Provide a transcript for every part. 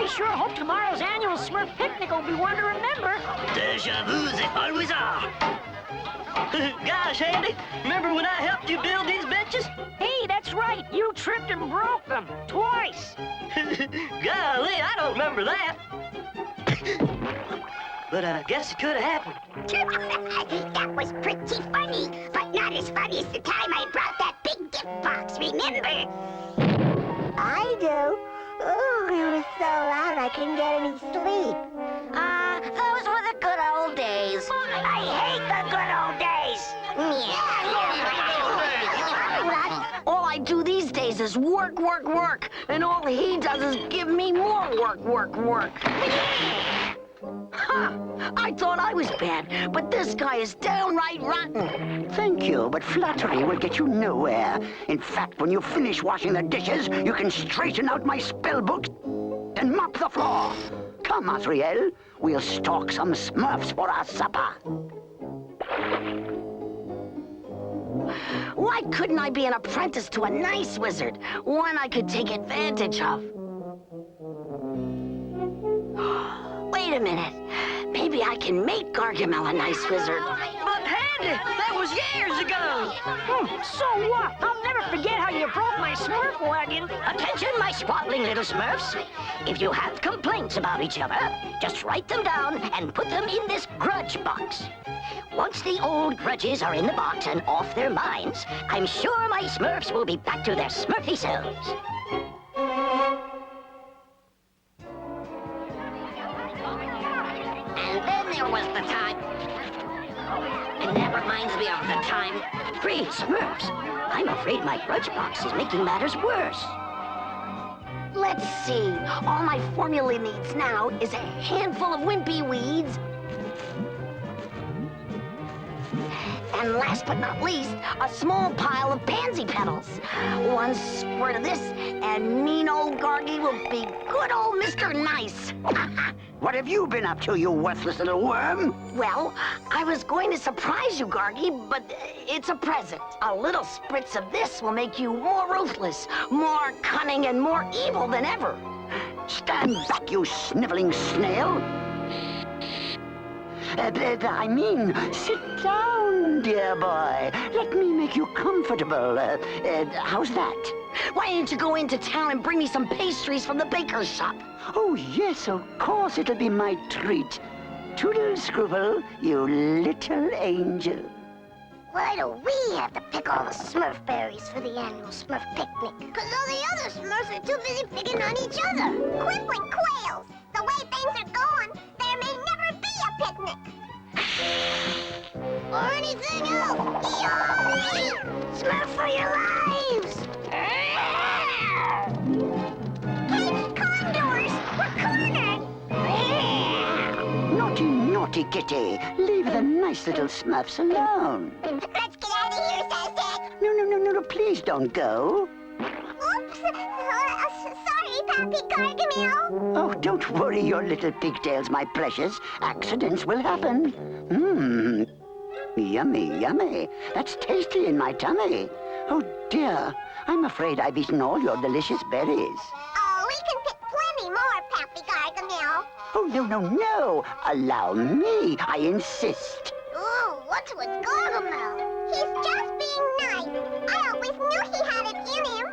I sure hope tomorrow's annual Smurf picnic will be one to remember. Deja vu, they always are. Gosh, Andy, remember when I helped you build these benches? Hey, that's right. You tripped and broke them twice. Golly, I don't remember that. But I guess it could have happened. That was pretty funny, but not as funny as the time I brought that big gift box, remember? I do. Ooh, it was so loud I couldn't get any sleep. Those were the good old days. I hate the good old days. All I do these days is work, work, work. And all he does is give me more work, work, work. Ha! I thought I was bad, but this guy is downright rotten. Thank you, but flattery will get you nowhere. In fact, when you finish washing the dishes, you can straighten out my spell book and mop the floor. Come, Azrael, we'll stalk some Smurfs for our supper. Why couldn't I be an apprentice to a nice wizard? One I could take advantage of. Wait a minute. Maybe I can make Gargamel a nice wizard. But Andy, that was years ago. So what? I'll never forget how you broke my Smurf wagon. Attention, my sprawling little Smurfs. If you have complaints about each other, just write them down and put them in this grudge box. Once the old grudges are in the box and off their minds, I'm sure my Smurfs will be back to their Smurfy selves. And then there was the time. And that reminds me of the time. Free Smurfs. I'm afraid my grudge box is making matters worse. Let's see. All my formula needs now is a handful of wimpy weeds. And last but not least, a small pile of pansy petals. One squirt of this, and mean old Gargy will be good old Mr. Nice. What have you been up to, you worthless little worm? Well, I was going to surprise you, Gargy, but it's a present. A little spritz of this will make you more ruthless, more cunning, and more evil than ever. Stand back, you sniveling snail. I mean, sit down, dear boy. Let me make you comfortable. How's that? Why don't you go into town and bring me some pastries from the baker's shop? Oh, yes, of course it'll be my treat. Toodle Scruple, you little angel. Why do we have to pick all the Smurf berries for the annual Smurf picnic? Because all the other Smurfs are too busy picking on each other. Quibbling quails! The way things are going, there may never be a picnic. Or anything else. Yippee! Smurf for your lives! Cage condors! We're cornered! Naughty, naughty kitty. Leave the nice little Smurfs alone. Let's get out of here, Sassy! No, please don't go. Oops! Sorry, Pappy Gargamel. Oh, don't worry your little pigtails, my precious. Accidents will happen. Yummy, yummy. That's tasty in my tummy. Oh, dear. I'm afraid I've eaten all your delicious berries. Oh, we can pick plenty more, Pappy Gargamel. Oh, no. Allow me. I insist. Ooh, what's with Gargamel? He's just being nice. I always knew he had it in him.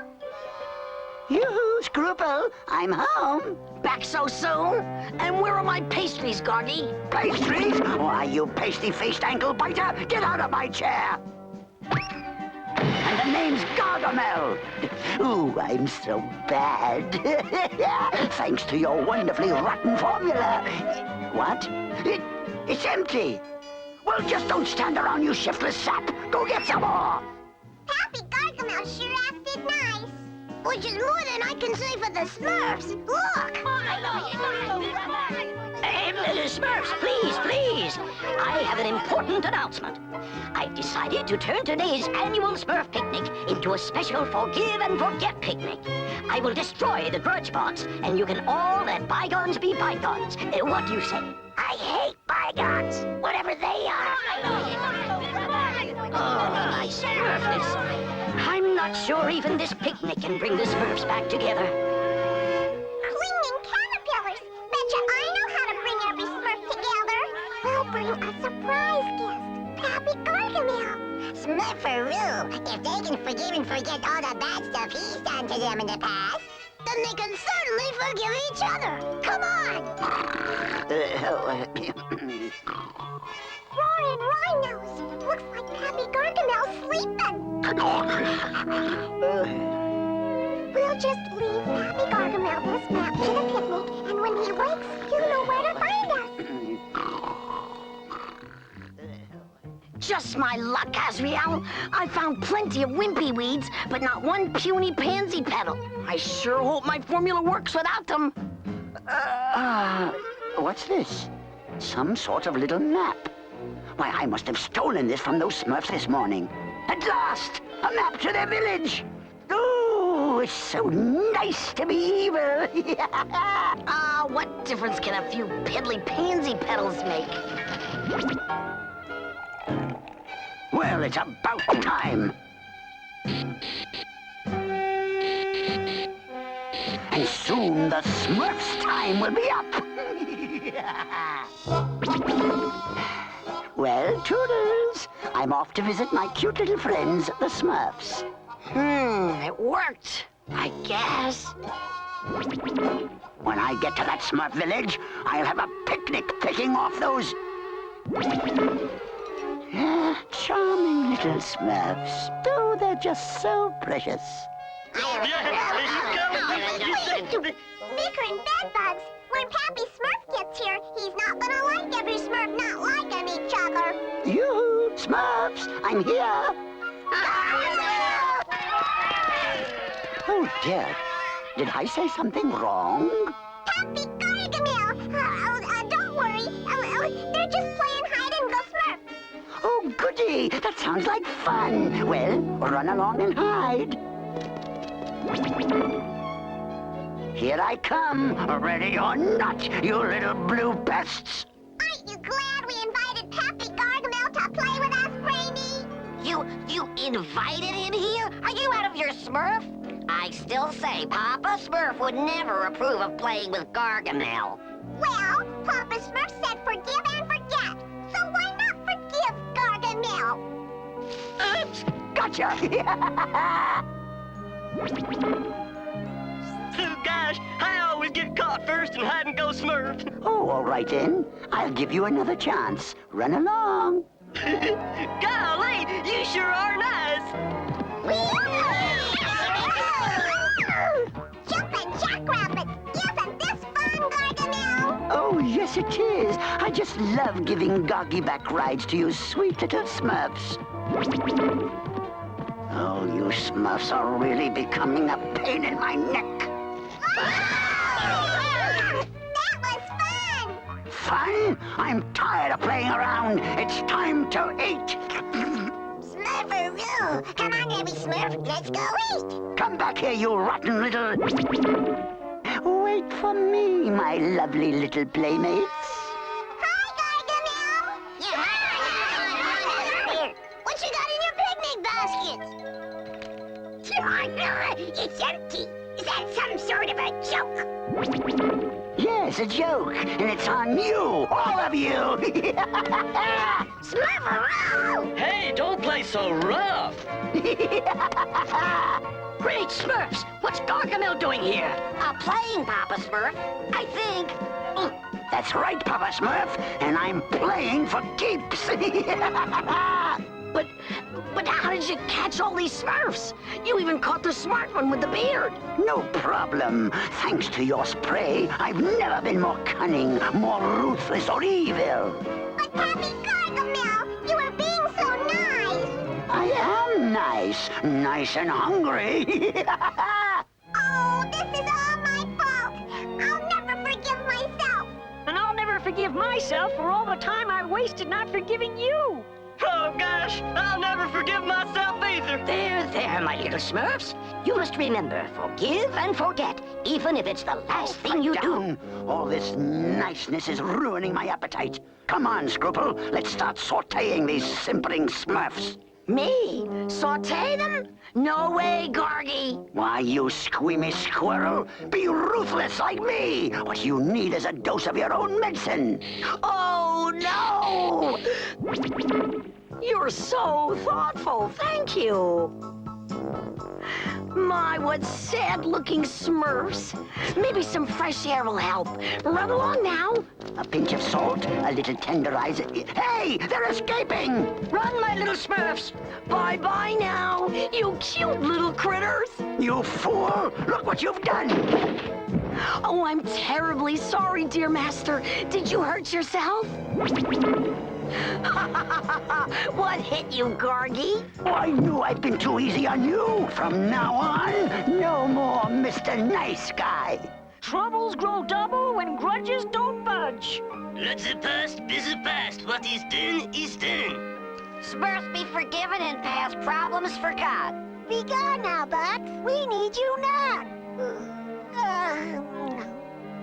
Yoo-hoo, Scruple. I'm home. Back so soon? And where are my pastries, Gargy? Pastries? Why, you pasty-faced ankle biter, get out of my chair. And the name's Gargamel. Ooh, I'm so bad. Thanks to your wonderfully rotten formula. What? It's empty. Well, just don't stand around, you shiftless sap. Go get some more. Pappy Gargamel sure acted nice. Which is more than I can say for the Smurfs. Look! Smurfs, please. I have an important announcement. I've decided to turn today's annual Smurf picnic into a special forgive and forget picnic. I will destroy the grudge box, and you can all let bygones be bygones. What do you say? I hate bygones, whatever they are. Oh, my Smurfness. I'm not sure even this picnic can bring the Smurfs back together. Clinging caterpillar surprise guest, Pappy Gargamel. Smurfaroo, if they can forgive and forget all the bad stuff he's done to them in the past, then they can certainly forgive each other. Come on! Roaring rhinos! Looks like Pappy Gargamel's sleeping. We'll just leave Pappy Gargamel this map to the picnic, and when he wakes, he'll know where to find us. Just my luck, Azrael. I found plenty of wimpy weeds, but not one puny pansy petal. I sure hope my formula works without them. What's this? Some sort of little map. Why, I must have stolen this from those Smurfs this morning. At last! A map to their village! Oh, it's so nice to be evil! What difference can a few piddly pansy petals make? Well, it's about time. And soon the Smurfs' time will be up. Well, Toodles, I'm off to visit my cute little friends, the Smurfs. It worked, I guess. When I get to that Smurf village, I'll have a picnic picking off those... charming little Smurfs. Oh, they're just so precious. Bickering bedbugs. When Pappy Smurf gets here, he's not gonna like every Smurf not liking each other. Yoo-hoo, Smurfs, I'm here. Oh, dear. Did I say something wrong? Pappy Gargamel! Don't worry. They're just playing hide and go Smurf. Oh, goody. That sounds like fun. Well, run along and hide. Here I come, ready or not, you little blue pests. Aren't you glad we invited Pappy Gargamel to play with us, Brainy? You invited him here? Are you out of your Smurf? I still say Papa Smurf would never approve of playing with Gargamel. Well, Papa Smurf said forgive and forget. So why not forgive Gargamel? Oops, gotcha. Oh, gosh, I always get caught first and hide and go Smurf. Oh, all right then. I'll give you another chance. Run along. Golly, you sure are nice. Jumping jackrabbits! Isn't this fun, Gargamel? Oh, yes it is. I just love giving goggy-back rides to you sweet little Smurfs. Oh, you Smurfs are really becoming a pain in my neck. That was fun! Fun? I'm tired of playing around. It's time to eat. Smurfaroo! Come on, every Smurf, let's go eat! Come back here, you rotten little... Wait for me, my lovely little playmates. Hi, Gargamel! Yeah. What you got in your picnic basket? It's empty. Is that some sort of a joke? Yes, a joke, and it's on you, all of you. Smurfaroo! Hey, don't play so rough. Great Smurfs! What's Gargamel doing here? Playing, Papa Smurf, I think. That's right, Papa Smurf, and I'm playing for keeps. But how did you catch all these Smurfs? You even caught the smart one with the beard. No problem. Thanks to your spray, I've never been more cunning, more ruthless or evil. But Pappy Gargamel, you were being so nice! I am nice, nice and hungry. Oh, this is all my fault! I'll never forgive myself! And I'll never forgive myself for all the time I wasted not forgiving you. Oh, gosh, I'll never forgive myself either. There, my little Smurfs. You must remember, forgive and forget, even if it's the last thing you do. All this niceness is ruining my appetite. Come on, Scruple. Let's start sautéing these simpering Smurfs. Me? Saute them? No way, Gargy. Why, you squeamy squirrel, be ruthless like me. What you need is a dose of your own medicine. Oh, no! You're so thoughtful. Thank you. My, what sad-looking Smurfs. Maybe some fresh air will help. Run along now. A pinch of salt, a little tenderizer. Hey, they're escaping! Run, my little Smurfs. Bye-bye now, you cute little critters. You fool! Look what you've done! Oh, I'm terribly sorry, dear master. Did you hurt yourself? What hit you, Gargy? Oh, I knew I'd been too easy on you. From now on, no more Mr. Nice Guy. Troubles grow double when grudges don't budge. Let the past be the past. What is done is done. Smurfs be forgiven and past problems forgot. Be gone now, Bugs. We need you not.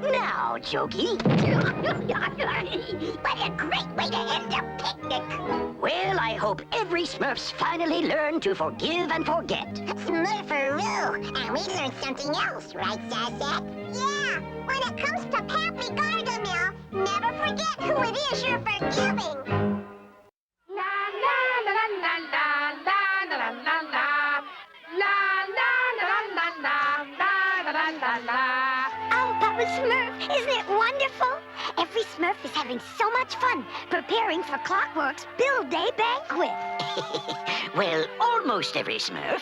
Now, Jokey. What a great way to end a picnic. Well, I hope every Smurf's finally learned to forgive and forget. Smurfaroo. And we learned something else, right, Sasset? Yeah. When it comes to Pappy Gargamel, never forget who it is you're forgiving. Oh, Papa Smurf, isn't it wonderful? Every Smurf is having so much fun preparing for Clockwork's Build Day banquet. Well, almost every Smurf.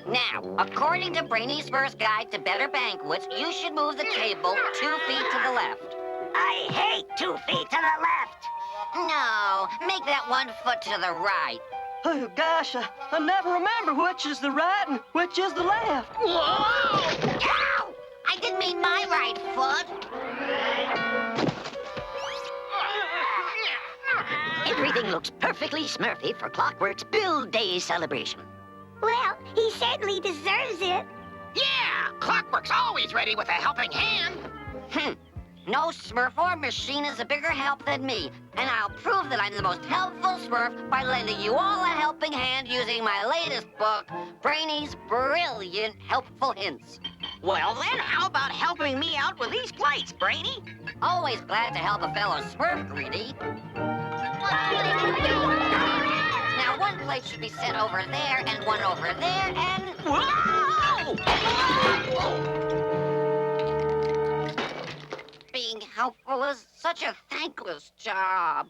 Now, according to Brainy's first guide to better banquets, you should move the table 2 feet to the left. I hate 2 feet to the left. No, make that 1 foot to the right. Oh, gosh, I never remember which is the right and which is the left. Whoa! Ow! I didn't mean my right foot. Everything looks perfectly Smurfy for Clockwork's Build Day celebration. Well, he certainly deserves it. Yeah, Clockwork's always ready with a helping hand. No Smurf or machine is a bigger help than me, and I'll prove that I'm the most helpful Smurf by lending you all a helping hand using my latest book, Brainy's Brilliant Helpful Hints. Well then, how about helping me out with these plates, Brainy? Always glad to help a fellow Smurf, Greedy. Now, one plate should be set over there, and one over there, and... Whoa! Being helpful is such a thankless job.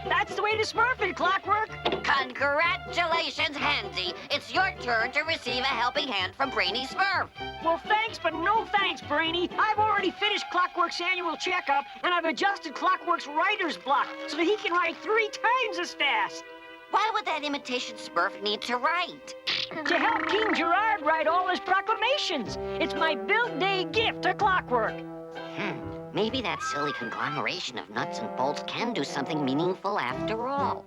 That's the way to Smurf it, Clockwork. Congratulations, Handsy. It's your turn to receive a helping hand from Brainy Smurf. Well, thanks, but no thanks, Brainy. I've already finished Clockwork's annual checkup, and I've adjusted Clockwork's writer's block so that he can write 3 times as fast. Why would that imitation Smurf need to write? To help King Gerard write all his proclamations. It's my Build Day gift to Clockwork. Maybe that silly conglomeration of nuts and bolts can do something meaningful after all.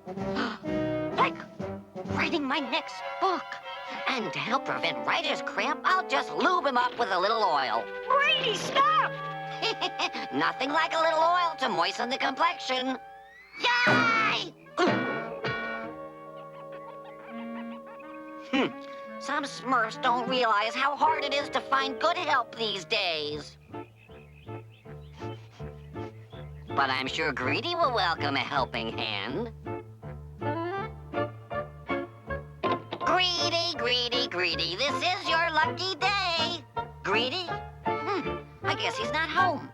Like writing my next book. And to help prevent writer's cramp, I'll just lube him up with a little oil. Brainy, stop! Nothing like a little oil to moisten the complexion. Yay! Some Smurfs don't realize how hard it is to find good help these days. But I'm sure Greedy will welcome a helping hand. Greedy, Greedy, Greedy, this is your lucky day. Greedy? I guess he's not home.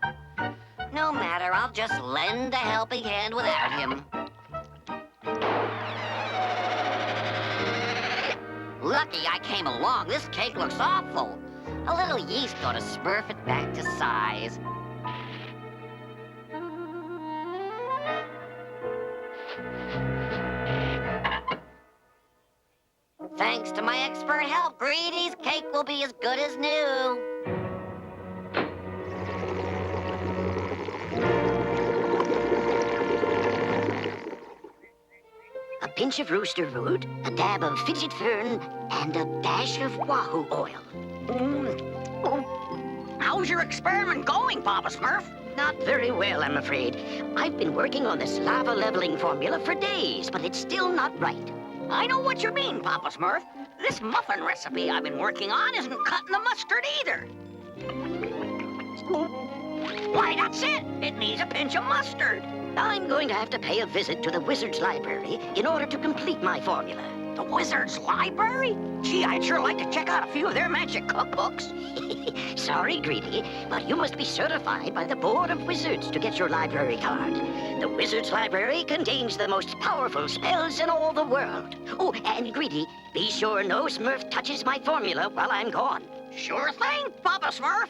No matter, I'll just lend a helping hand without him. Lucky I came along. This cake looks awful. A little yeast ought to smurf it back to size. Thanks to my expert help, Greedy's cake will be as good as new. A pinch of rooster root, a dab of fidget fern, and a dash of wahoo oil. How's your experiment going, Papa Smurf? Not very well, I'm afraid. I've been working on this lava leveling formula for days, but it's still not right. I know what you mean, Papa Smurf. This muffin recipe I've been working on isn't cutting the mustard either. Why, that's it. It needs a pinch of mustard. I'm going to have to pay a visit to the wizard's library in order to complete my formula. The Wizard's Library? Gee, I'd sure like to check out a few of their magic cookbooks. Sorry, Greedy, but you must be certified by the Board of Wizards to get your library card. The wizard's library contains the most powerful spells in all the world. Oh, and Greedy, be sure no Smurf touches my formula while I'm gone. Sure thing, Papa Smurf.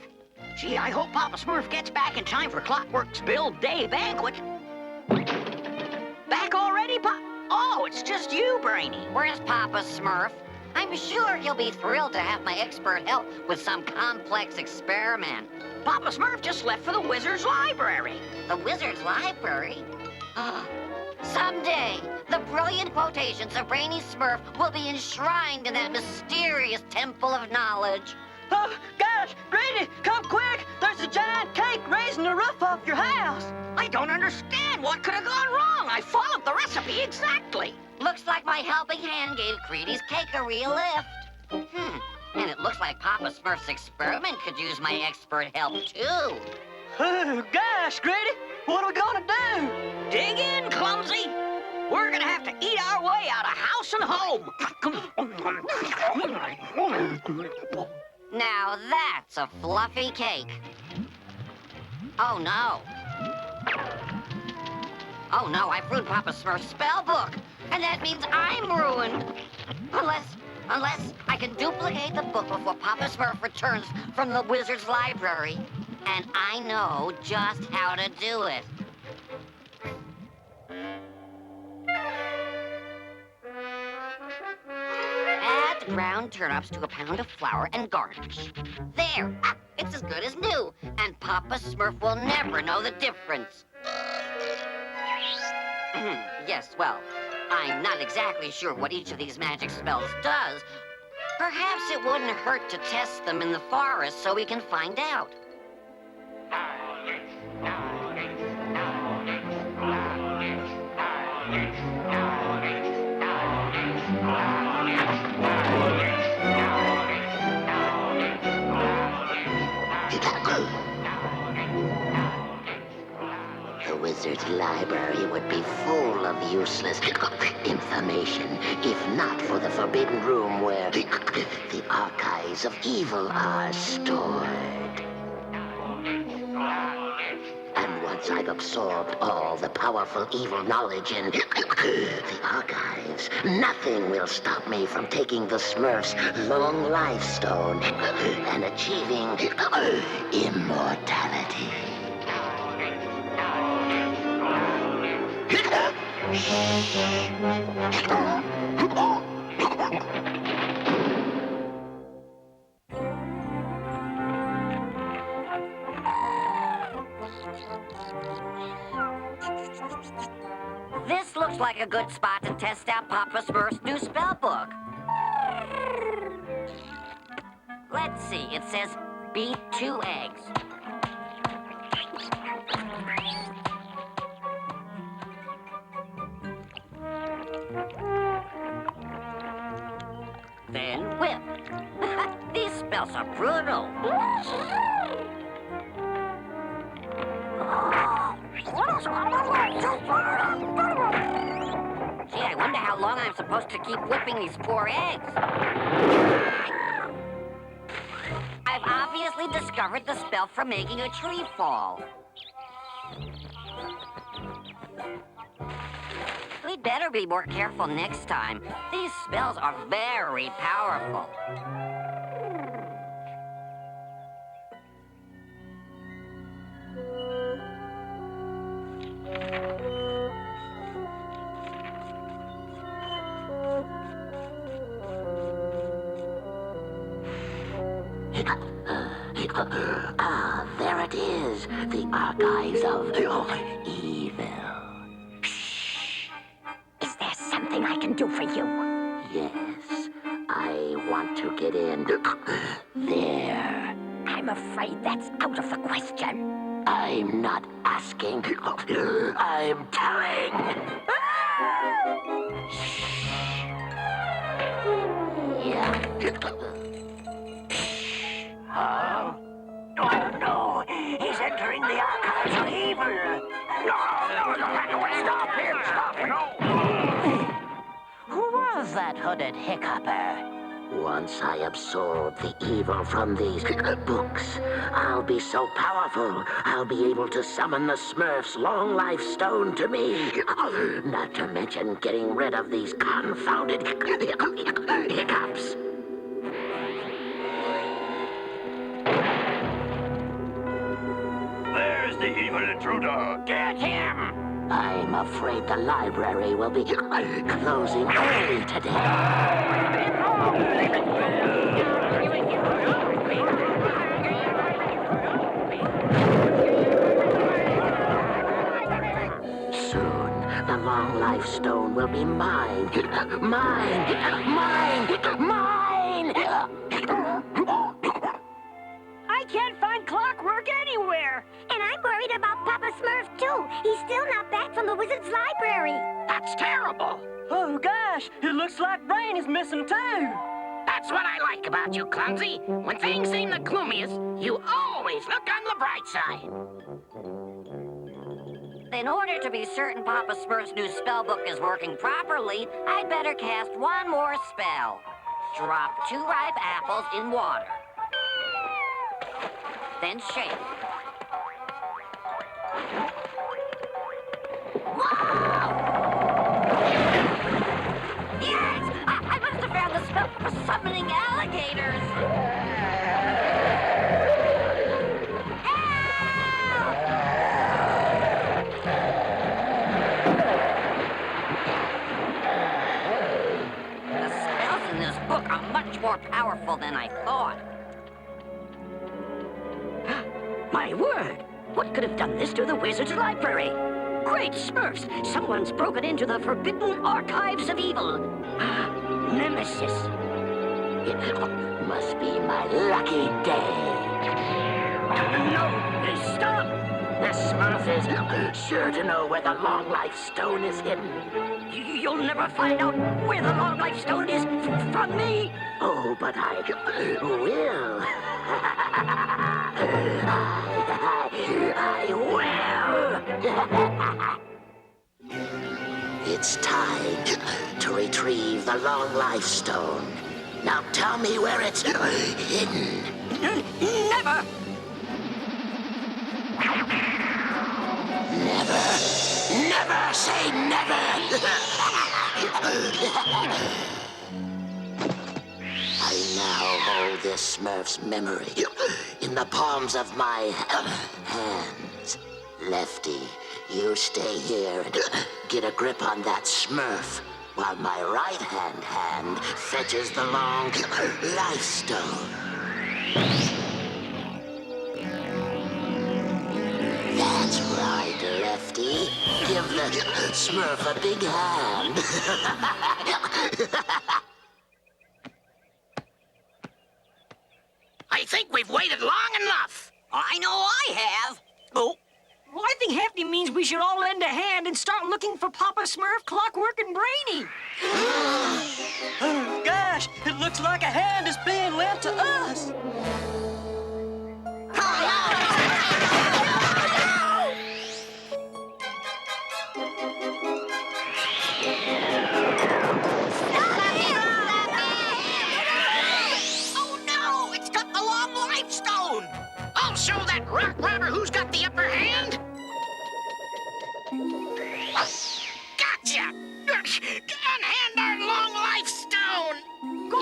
Gee, I hope Papa Smurf gets back in time for Clockwork's Build Day banquet. Back already, Pop? Oh, it's just you, Brainy. Where's Papa Smurf? I'm sure he'll be thrilled to have my expert help with some complex experiment. Papa Smurf just left for the Wizard's Library. The Wizard's Library? Someday, the brilliant quotations of Brainy Smurf will be enshrined in that mysterious temple of knowledge. Oh, gosh, Grady, come quick! There's a giant cake raising the roof off your house. I don't understand. What could have gone wrong? I followed the recipe exactly. Looks like my helping hand gave Greedy's cakery a lift. And it looks like Papa Smurf's experiment could use my expert help, too. Oh, gosh, Grady, what are we gonna do? Dig in, clumsy. We're gonna have to eat our way out of house and home. Now that's a fluffy cake. Oh, no. Oh, no, I've ruined Papa Smurf's spell book. And that means I'm ruined. Unless I can duplicate the book before Papa Smurf returns from the wizard's library. And I know just how to do it. Add ground turnips to a pound of flour and garnish. There, it's as good as new, and Papa Smurf will never know the difference. Yes, well, I'm not exactly sure what each of these magic spells does. Perhaps it wouldn't hurt to test them in the forest so we can find out. The wizard's library would be full of useless information if not for the forbidden room where the archives of evil are stored. And once I've absorbed all the powerful evil knowledge in the archives, nothing will stop me from taking the Smurf's long life stone and achieving immortality. This looks like a good spot to test out Papa Smurf's new spell book. Let's see, it says beat 2 eggs. Then whip. These spells are brutal. Gee, I wonder how long I'm supposed to keep whipping these poor eggs. I've obviously discovered the spell for making a tree fall. We'd better be more careful next time. These spells are very powerful. There it is, the archives of evil. Is there something I can do for you? Yes, I want to get in there. I'm afraid that's out of the question. I'm not asking, I'm telling. Yeah. Huh? Oh, no. He's entering the archives of evil. No, stop him, stop him. Who was that hooded hiccupper? Once I absorb the evil from these books, I'll be so powerful, I'll be able to summon the Smurfs' long life stone to me. Not to mention getting rid of these confounded hiccups. There's the evil intruder. Get him! I'm afraid the library will be closing early today. Soon, the long life stone will be mine. Mine! I can't find Clockwork anywhere. And I'm worried about Papa Smurf, too. He's still not back from the wizard's library. That's terrible. Oh, gosh, it looks like Brain is missing, too. That's what I like about you, Clumsy. When things seem the gloomiest, you always look on the bright side. In order to be certain Papa Smurf's new spellbook is working properly, I'd better cast one more spell. Drop 2 ripe apples in water. Then shake. Wow! Yes! I must have found the spell for summoning alligators! The spells in this book are much more powerful than I thought. My word! What could have done this to the wizard's library? Great Smurfs! Someone's broken into the forbidden archives of evil. Nemesis. It must be my lucky day. No! Stop! The Smurf is sure to know where the long life stone is hidden. You'll never find out where the long life stone is from me! Oh, but I will. I will. It's time to retrieve the long life stone. Now tell me where it's hidden. Never! Never say never. I now hold this Smurf's memory in the palms of my hands. Lefty, you stay here and get a grip on that Smurf, while my right-hand hand fetches the long life stone. That's right, Lefty. Give the Smurf a big hand. I think we've waited long enough. I know I have. Oh, Well, I think Hefty means we should all lend a hand and start looking for Papa Smurf, Clockwork, and Brainy. Oh, gosh, it looks like a hand is being lent to us. oh no! It's got the long life stone. I'll show that rock robber who's got the upper hand. Gotcha! Unhand our long life stone. Oh,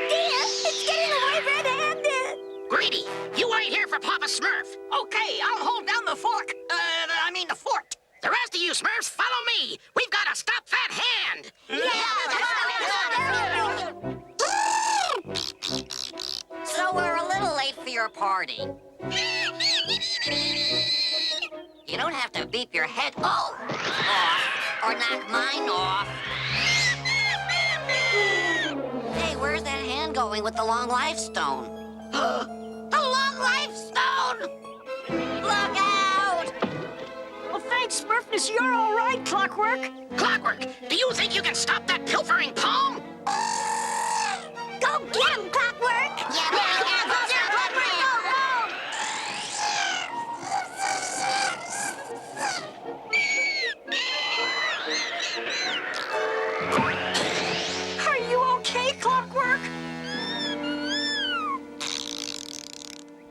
dear! It's getting away red-handed! Greedy, you wait here for Papa Smurf. Okay, I'll hold down the fork. The fort. The rest of you Smurfs, follow me. We've got to stop that hand. So we're a little late for your party. You don't have to beep your head off or knock mine off. Hey, where's that hand going with the long life stone? The long life stone. Look out! Well, thanks Besides Smurfness, you're all right, Clockwork. Clockwork, do you think you can stop that pilfering palm? Go get him, Clockwork! Yeah, Are you okay, Clockwork?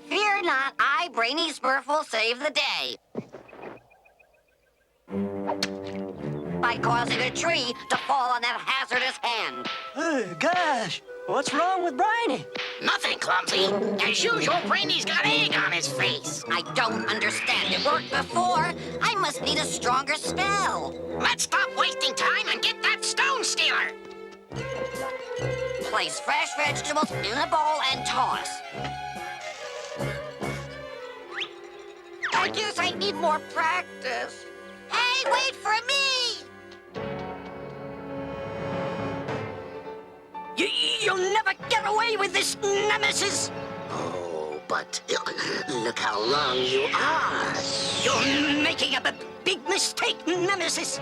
Fear not, I, Brainy Smurf, will save the day. By causing a tree to fall on that hazardous hand. Oh, gosh, what's wrong with Briny? Nothing, Clumsy. As usual, Brainy's got egg on his face. I don't understand. It worked before. I must need a stronger spell. Let's stop wasting time and get that stone stealer. Place fresh vegetables in a bowl and toss. I guess I need more practice. Hey, wait for me! You'll never get away with this, Nemesis. Oh, but look how wrong you are. You're making a big mistake, Nemesis.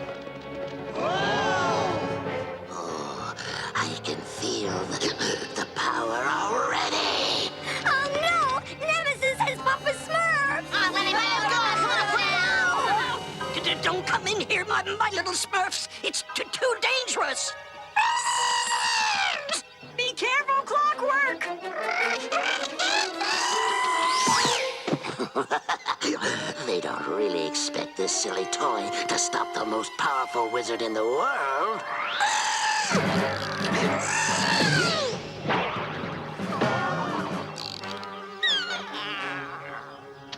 Oh, I can feel the power already. Oh no! Nemesis has Papa Smurf! Don't come in here, my little Smurfs. It's too dangerous. Be careful, Clockwork. They don't really expect this silly toy to stop the most powerful wizard in the world.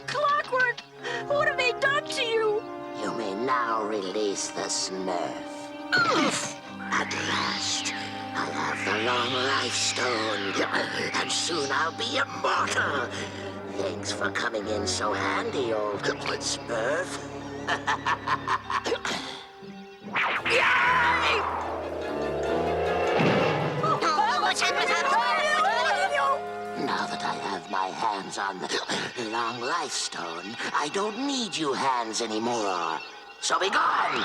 Clockwork, what have they done to you? You may now release the Smurf. At last, I have the long life stone, and soon I'll be immortal. Thanks for coming in so handy, old Smurf. Now that I have my hands on the long life stone, I don't need you hands anymore. So be gone!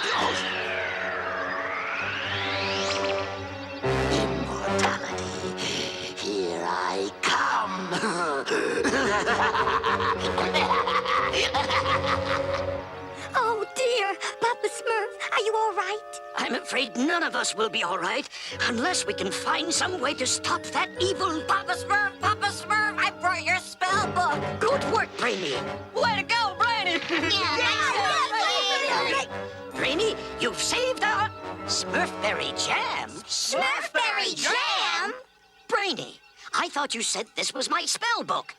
Immortality, here I come! Oh dear! Papa Smurf, are you all right? I'm afraid none of us will be all right unless we can find some way to stop that evil Papa Smurf, I brought your spell book. Good work, Brainy. Way to go, Briny! Brainy, you've saved our Smurfberry jam. Smurfberry jam? Brainy, I thought you said this was my spell book.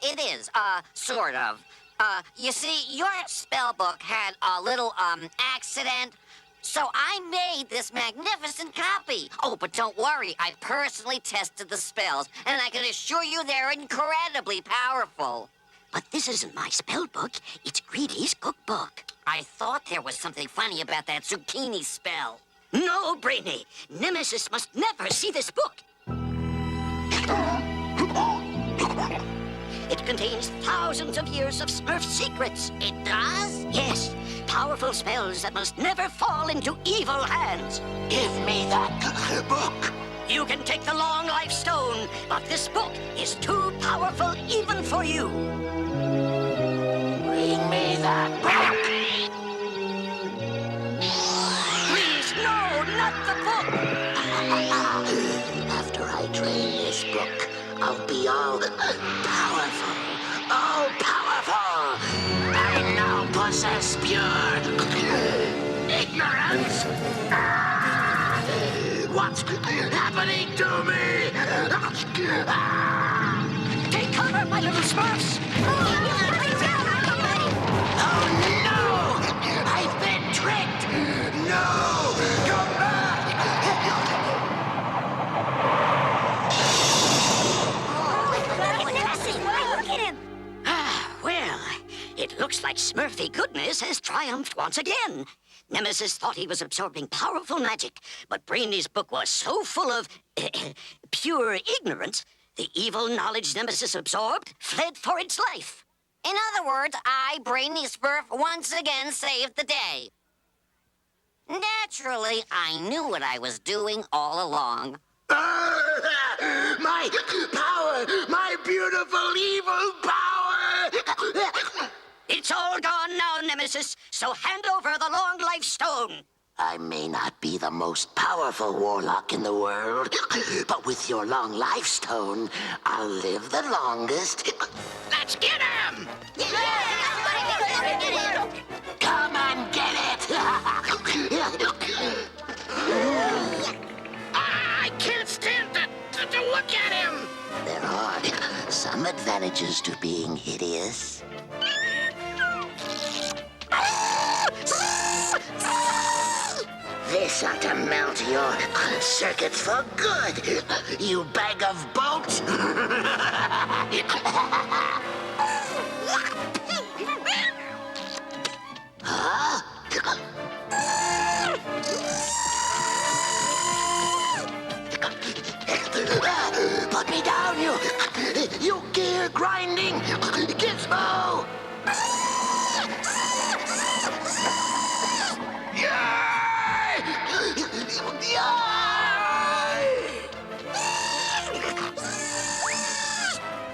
It is, sort of. You see, your spell book had a little, accident. So I made this magnificent copy. Oh, but don't worry, I personally tested the spells, and I can assure you they're incredibly powerful. But this isn't my spell book. It's Greedy's cookbook. I thought there was something funny about that zucchini spell. No, Brainy. Nemesis must never see this book. It contains thousands of years of Smurf secrets. It does? Yes, powerful spells that must never fall into evil hands. Give me that book! You can take the long life stone, but this book is too powerful even for you. Bring me that book! Please, no, not the book. After I drain this book, I'll be all powerful. All powerful! I now possess pure ignorance! What's happening to me? Take cover, my little Smurfs. Oh no! I've been tricked! No! Come back! Look at him! Well, it looks like Smurfy goodness has triumphed once again. Nemesis thought he was absorbing powerful magic, but Brainy's book was so full of pure ignorance, the evil knowledge Nemesis absorbed fled for its life. In other words, I, Brainy Smurf, once again saved the day. Naturally, I knew what I was doing all along. My power! My beautiful evil power! It's all gone now, Nemesis, so hand over the long life stone. I may not be the most powerful warlock in the world, but with your long life stone, I'll live the longest. Let's get him! Come and get it! I can't stand to look at him! There are some advantages to being hideous. This ought to melt your circuits for good, you bag of bolts! Huh? Put me down, you gear grinding gizmo!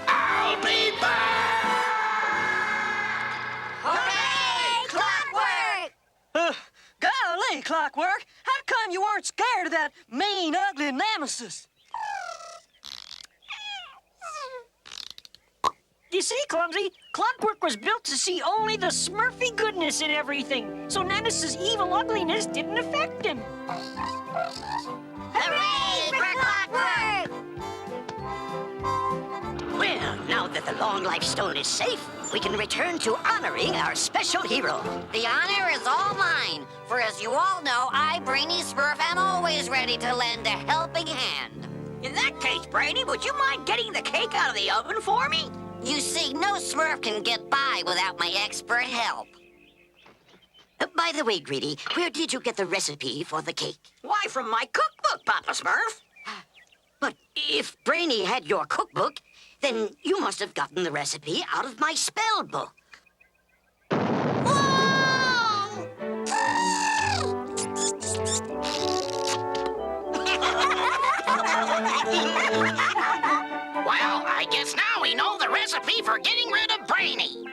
I'll be back! Hooray! Clockwork! Golly, Clockwork, how come you weren't scared of that mean, ugly Nemesis? You see, Clumsy, Clockwork was built to see only the Smurfy goodness in everything, so Nemesis' evil ugliness didn't affect him. Hooray for Clockwork! Well, now that the long life stone is safe, we can return to honoring our special hero. The honor is all mine, for as you all know, I, Brainy Smurf, am always ready to lend a helping hand. In that case, Brainy, would you mind getting the cake out of the oven for me? You see, no Smurf can get by without my expert help. By the way, Greedy, where did you get the recipe for the cake? Why, from my cookbook, Papa Smurf. But if Brainy had your cookbook, then you must have gotten the recipe out of my spell book. Well, I guess now we know the recipe for getting rid of Brainy.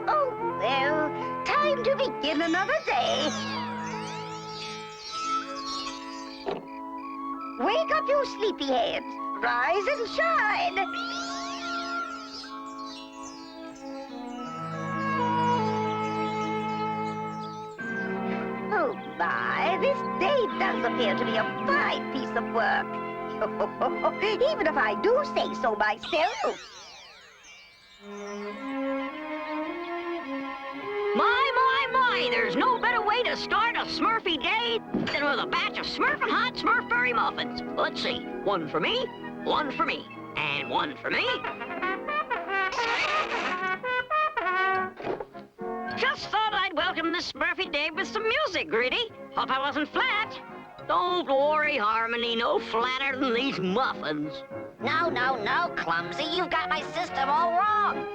Oh, well, time to begin another day. Wake up, you sleepyheads. Rise and shine. Oh, my, this day does appear to be a fine piece of work. Even if I do say so myself. My, there's no better way to start a Smurfy day than with a batch of Smurfin' Hot Smurfberry muffins. Let's see, one for me, and one for me. Just thought I'd welcome this Smurfy day with some music, Gritty. Hope I wasn't flat. Don't worry, Harmony, no flatter than these muffins. No, Clumsy, you've got my system all wrong.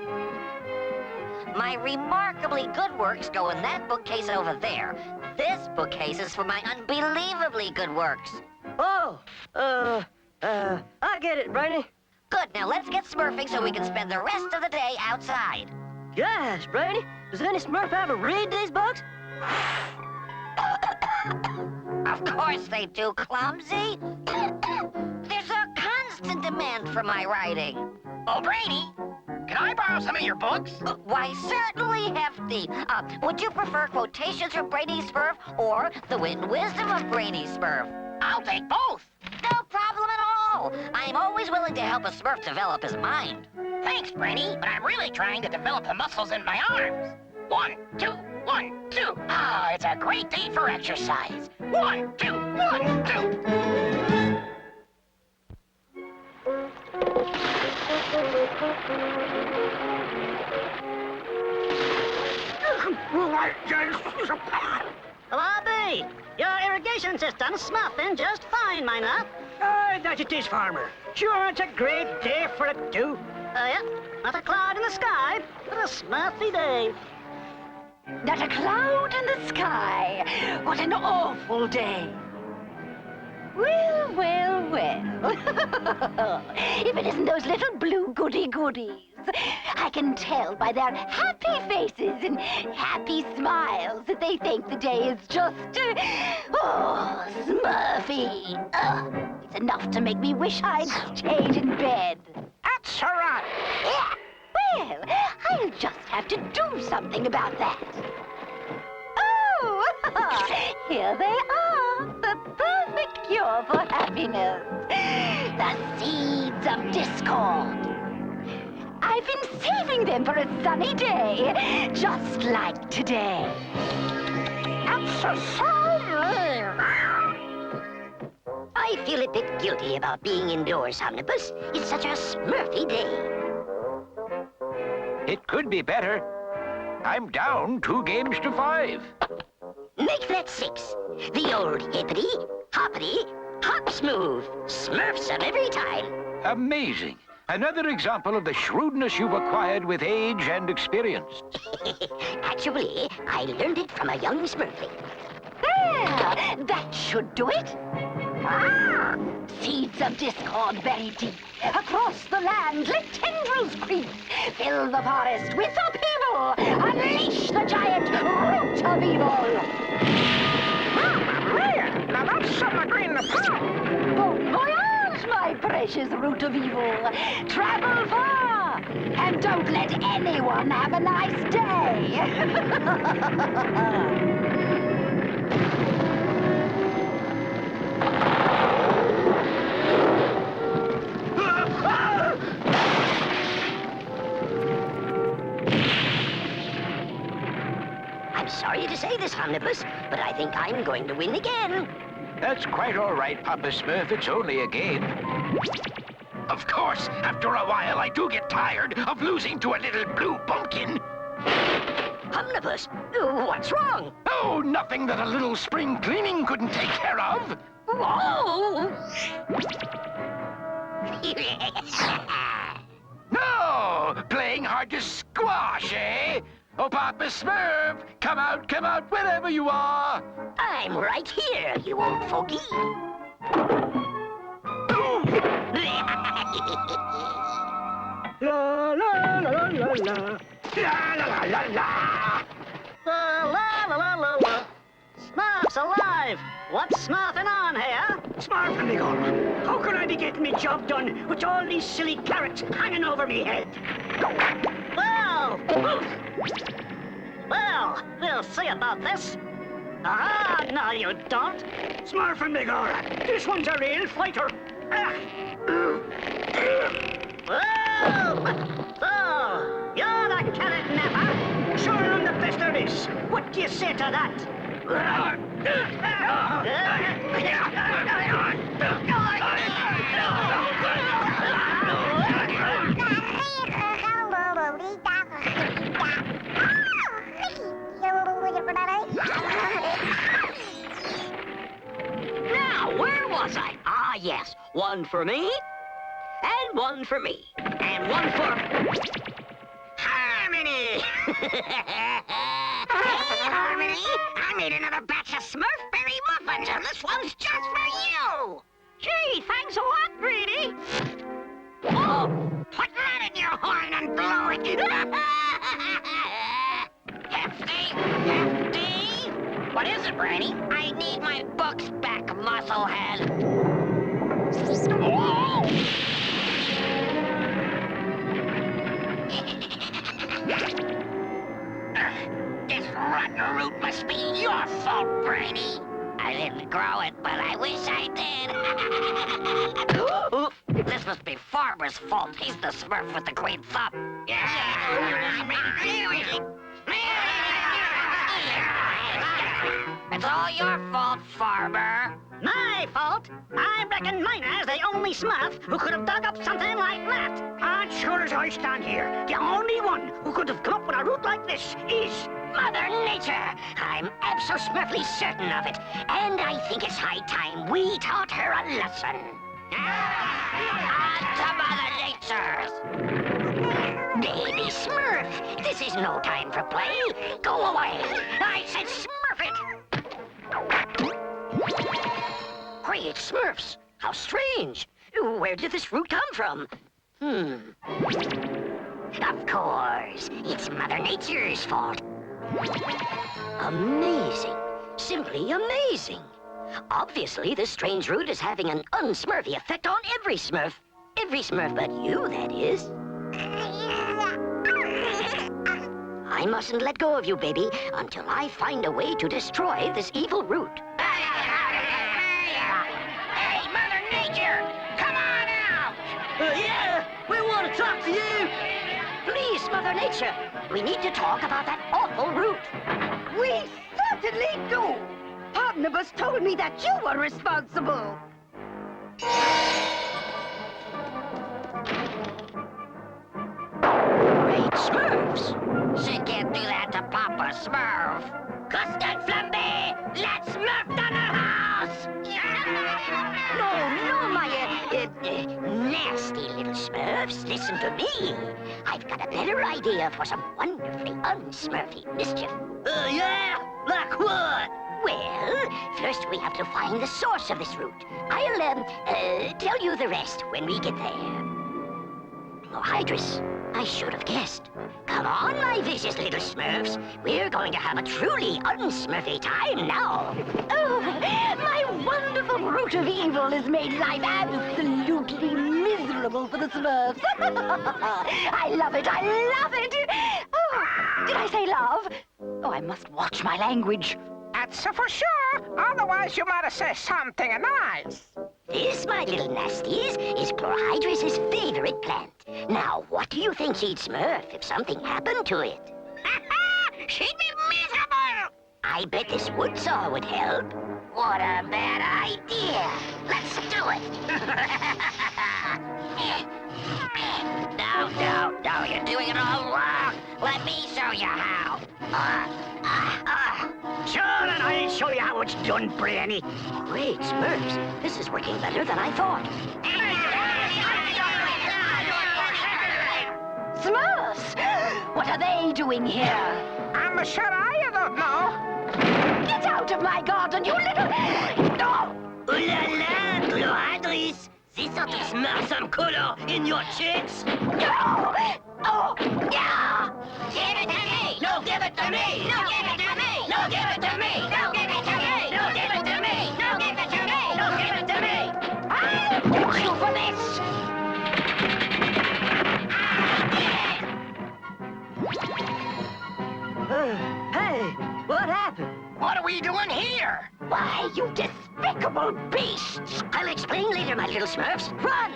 My remarkably good works go in that bookcase over there. This bookcase is for my unbelievably good works. Oh, I get it, Brainy. Good, now let's get smurfing so we can spend the rest of the day outside. Yes, Brainy. Does any Smurf ever read these books? Of course they do, Clumsy. There's a constant demand for my writing. Oh, Brainy, can I borrow some of your books? Why, certainly, Hefty. Would you prefer quotations from Brainy Smurf or the wit and wisdom of Brainy Smurf? I'll take both. No problem at all. I'm always willing to help a Smurf develop his mind. Thanks, Brainy, but I'm really trying to develop the muscles in my arms. 1, 2, 1, 2. Ah, it's a great day for exercise. 1, 2, 1, 2. Lobby, your irrigation system's smuffing just fine, my nut. That it is, farmer. Sure, it's a great day for it, too. Yeah, not a cloud in the sky, but a smurfy day. Not a cloud in the sky. What an awful day. Well, well, well. If it isn't those little blue goody-goodies. I can tell by their happy faces and happy smiles that they think the day is just, Smurfy. It's enough to make me wish I'd stayed in bed. That's all right. Well, I'll just have to do something about that. Oh, here they are, the perfect cure for happiness. The seeds of discord. I've been saving them for a sunny day, just like today. I feel a bit guilty about being indoors, Omnibus. It's such a Smurfy day. It could be better. I'm down 2 games to 5. Make that 6. The old hippity, hoppity, hops move. Smurfs of every time. Amazing. Another example of the shrewdness you've acquired with age and experience. Actually, I learned it from a young Smurfling. There! That should do it. Seeds of discord buried deep. Across the land, let tendrils creep. Fill the forest with upheaval. Unleash the giant root of evil. Now that's something green the pot. Bon voyage, my precious root of evil. Travel far, and don't let anyone have a nice day. I'm sorry to say this, Omnibus, but I think I'm going to win again. That's quite all right, Papa Smurf. It's only a game. Of course, after a while I do get tired of losing to a little blue pumpkin. Omnibus, what's wrong? Oh, nothing that a little spring cleaning couldn't take care of. Whoa! No! Playing hard to squash, eh? Oh, Papa Smurf, come out, wherever you are. I'm right here, you old fogey. La la la la la la. La la la la la. La la la la la la. Smurf's alive. What's smurfing on here? Smart from the Gora. How can I be getting me job done with all these silly carrots hanging over me head? Well, we'll see about this. Ah, no, you don't. Smart from the Gora. This one's a real fighter. Whoa! So, you're the carrot napper? Sure, I'm the best there is. What do you say to that? Now, where was I? Ah, yes. One for me, and one for me, and one for... Harmony! Hey, Harmony! I made another batch of Smurfberry muffins, and this one's just for you! Gee, thanks a lot, Greedy. Oh! Put that in your horn and blow it! Hefty! Hefty! What is it, Brainy? I need my books back, musclehead! Oh! This rotten root must be your fault, Brainy. I didn't grow it, but I wish I did. This must be Farmer's fault. He's the Smurf with the green thumb. It's all your fault, Farmer. My fault? I reckon Miner's the only Smurf who could have dug up something like that. And sure as I stand here, the only one who could have come up with a route like this is Mother Nature! I'm abso-smurfly certain of it. And I think it's high time we taught her a lesson. On to Mother Nature! Baby Smurf, this is no time for play. Go away! I said Smurf it! Great Smurfs! How strange! Where did this fruit come from? Of course, it's Mother Nature's fault. Amazing. Simply amazing. Obviously, this strange root is having an unsmurfy effect on every Smurf. Every Smurf but you, that is. I mustn't let go of you, baby, until I find a way to destroy this evil root. Hey, Mother Nature! Come on out! Yeah, we want to talk to you. Please, Mother Nature, we need to talk about that awful root. We certainly do. Omnibus told me that you were responsible. Great Smurfs! She can't do that to Papa Smurf. Custard flambe! Let's Smurf down her house! No, my nasty little Smurfs, listen to me. I've got a better idea for some wonderfully unsmurfy mischief. Yeah? Like what? Well, first we have to find the source of this root. I'll, tell you the rest when we get there. Oh, Hydrus, I should have guessed. Come on, my vicious little Smurfs. We're going to have a truly unsmurfy time now. Oh, my wonderful root of evil has made life absolutely miserable for the Smurfs. I love it, I love it. Oh, did I say love? Oh, I must watch my language. That's for sure. Otherwise, you might have said something nice. This, my little nasties, is Chlorhydrus's favorite plant. Now, what do you think she'd smurf if something happened to it? She'd be miserable. I bet this wood saw would help. What a bad idea. Let's do it. No, you're doing it all wrong. Let me show you how. Sure, and I'll show you how it's done, Brainy. Great Smurfs, this is working better than I thought. Smurfs! What are they doing here? I'm sure I don't know. Get out of my garden, you little... No! Ooh la la, Chlorhydrus. This ought to smell some color in your cheeks. No! Oh, yeah! Give it to me. No, give it to me. No, give it to me. No, give it to me. No, give it to me. No, give it to me. No, give it to me. No, give it to me. I'll get you for this! Hey, what happened? What are we doing here? Why, you despicable beasts! I'll explain later, my little Smurfs. Run!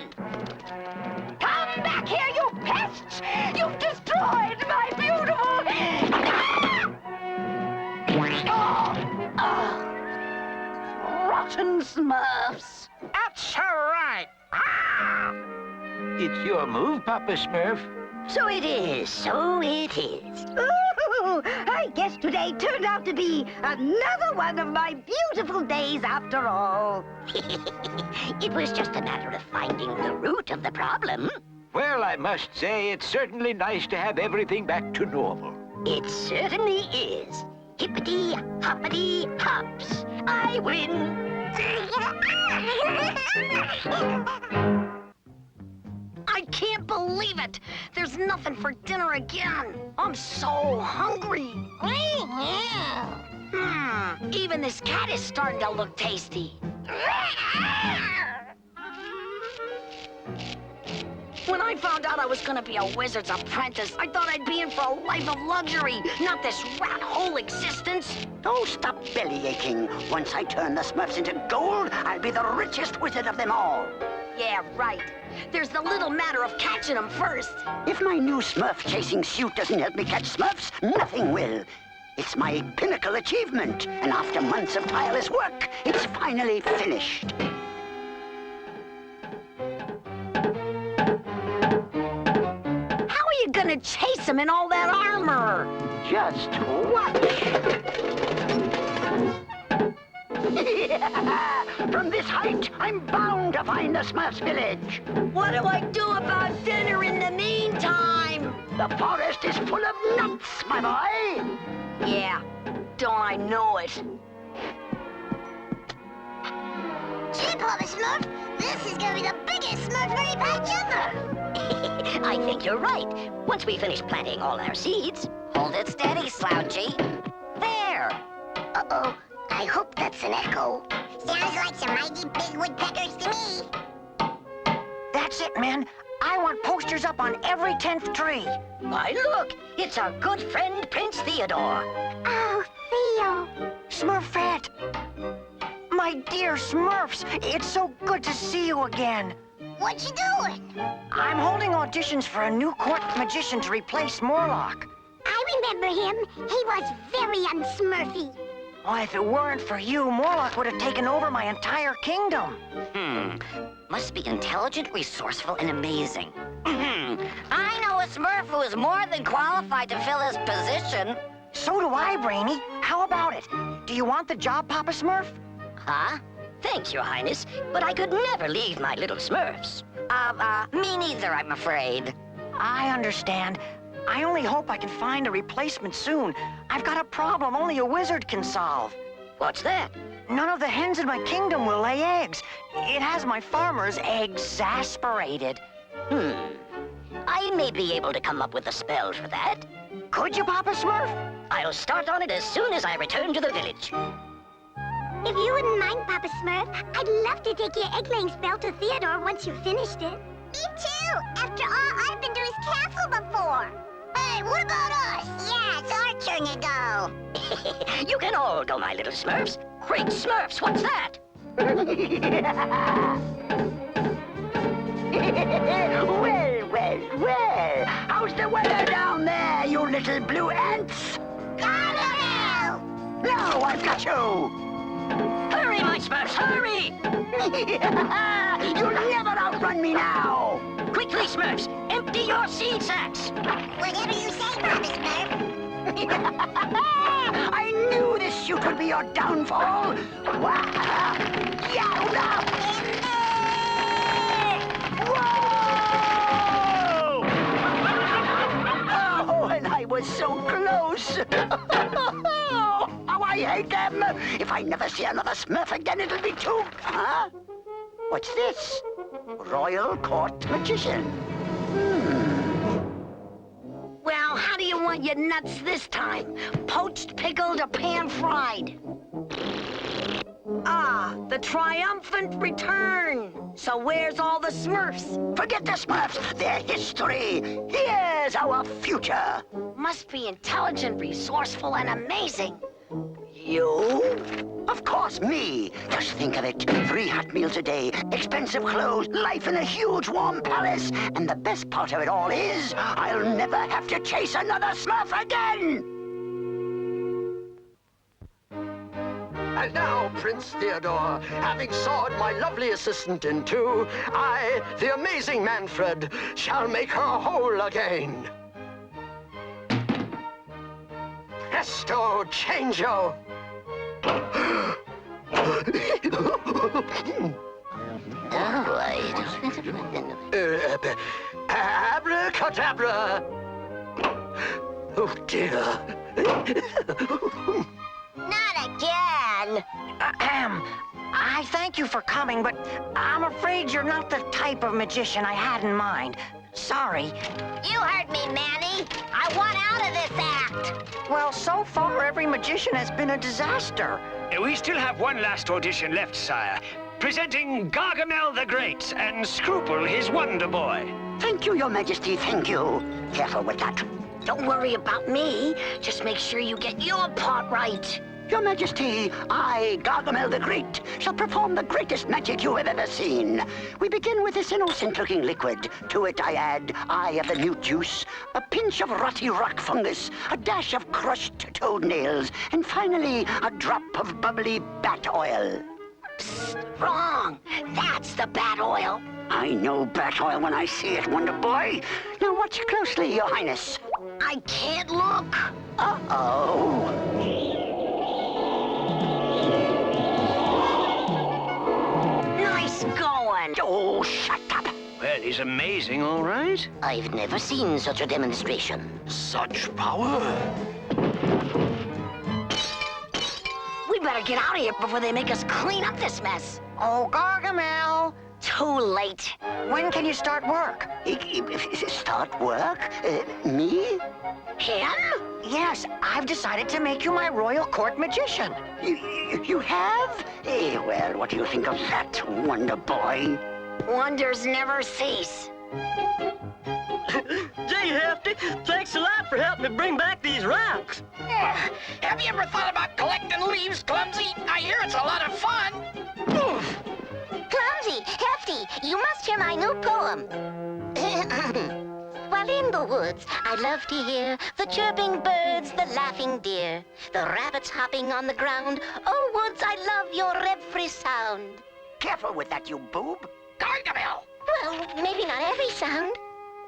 Come back here, you pests! You've destroyed my beautiful... Rotten Smurfs! That's all right. It's your move, Papa Smurf. So it is, so it is. Ooh, I guess today turned out to be another one of my beautiful days after all. It was just a matter of finding the root of the problem. Well, I must say, it's certainly nice to have everything back to normal. It certainly is. Hippity, hoppity, hops. I win. I can't believe it! There's nothing for dinner again! I'm so hungry! Even this cat is starting to look tasty. When I found out I was gonna be a wizard's apprentice, I thought I'd be in for a life of luxury, not this rat hole existence. Oh, stop belly aching. Once I turn the Smurfs into gold, I'll be the richest wizard of them all. Yeah, right. There's the little matter of catching them first. If my new Smurf chasing suit doesn't help me catch Smurfs, nothing will. It's my pinnacle achievement, and after months of tireless work, it's finally finished. How are you gonna chase them in all that armor? Just watch. From this height, I'm bound to find the Smurfs Village. What do I do about dinner in the meantime? The forest is full of nuts, my boy. Yeah, don't I know it? Gee, Papa Smurf, this is gonna be the biggest Smurf patch ever. I think you're right. Once we finish planting all our seeds. Hold it steady, Slouchy. There. Uh-oh, I hope that's an echo. Sounds like some mighty big woodpeckers to me. That's it, men. I want posters up on every 10th tree. Why, look, it's our good friend Prince Theodore. Oh, Theo. Smurfette! My dear Smurfs, it's so good to see you again. What you doing? I'm holding auditions for a new court magician to replace Morlock. I remember him. He was very unsmurfy. Well, if it weren't for you, Morlock would have taken over my entire kingdom. Must be intelligent, resourceful, and amazing. I know a Smurf who is more than qualified to fill his position. So do I, Brainy. How about it? Do you want the job, Papa Smurf? Huh? Thanks, Your Highness, but I could never leave my little Smurfs. Me neither, I'm afraid. I understand. I only hope I can find a replacement soon. I've got a problem only a wizard can solve. What's that? None of the hens in my kingdom will lay eggs. It has my farmers exasperated. I may be able to come up with a spell for that. Could you, Papa Smurf? I'll start on it as soon as I return to the village. If you wouldn't mind, Papa Smurf, I'd love to take your egg-laying spell to Theodore once you've finished it. Me too! After all, I've been to his castle before. Hey, what about us? Yeah, it's our turn to go. You can all go, my little Smurfs. Great Smurfs, what's that? Well. How's the weather down there, you little blue ants? Gargamel! Now I've got you! Hurry, my Smurfs, hurry! You'll never outrun me now! Quickly, Smurfs, empty your seed sacks! Whatever you say, Papa Smurf. I knew this suit would be your downfall! Oh, and I was so close! Oh, I hate them! If I never see another Smurf again, it'll be too... Huh? What's this? Royal Court Magician. Well, how do you want your nuts this time? Poached, pickled, or pan-fried? Ah, the triumphant return. So where's all the Smurfs? Forget the Smurfs, their history. Here's our future. Must be intelligent, resourceful, and amazing. You? Of course, me. Just think of it. 3 hot meals a day, expensive clothes, life in a huge warm palace. And the best part of it all is, I'll never have to chase another Smurf again! And now, Prince Theodore, having sawed my lovely assistant in two, I, the amazing Manfred, shall make her whole again. Presto changeo! Abracadabra! Oh, dear. Not again. I thank you for coming, but I'm afraid you're not the type of magician I had in mind. Sorry. You heard me, Manny. I want out of this act. Well, so far, every magician has been a disaster. We still have one last audition left, sire. Presenting Gargamel the Great and Scruple, his Wonder Boy. Thank you, Your Majesty, thank you. Careful with that. Don't worry about me. Just make sure you get your part right. Your Majesty, I, Gargamel the Great, shall perform the greatest magic you have ever seen. We begin with this innocent-looking liquid. To it I add eye of the newt juice, a pinch of rotty rock fungus, a dash of crushed toenails, and finally, a drop of bubbly bat oil. Psst, wrong. That's the bat oil. I know bat oil when I see it, Wonder Boy. Now watch closely, Your Highness. I can't look. Uh-oh. Nice going. Oh, shut up. Well, he's amazing, all right. I've never seen such a demonstration. Such power. We better get out of here before they make us clean up this mess. Oh, Gargamel. Too late. When can you start work? Start work? Me? Him? Yes, I've decided to make you my royal court magician. You have? Well, what do you think of that, Wonder Boy? Wonders never cease. Gee, Hefty, thanks a lot for helping me bring back these rocks. Have you ever thought about collecting leaves, Clumsy? I hear it's a lot of fun. Clumsy, Hefty, you must hear my new poem. While in the woods, I love to hear the chirping birds, the laughing deer, the rabbits hopping on the ground. Oh, woods, I love your every sound. Careful with that, you boob. Gargamel! Well, maybe not every sound.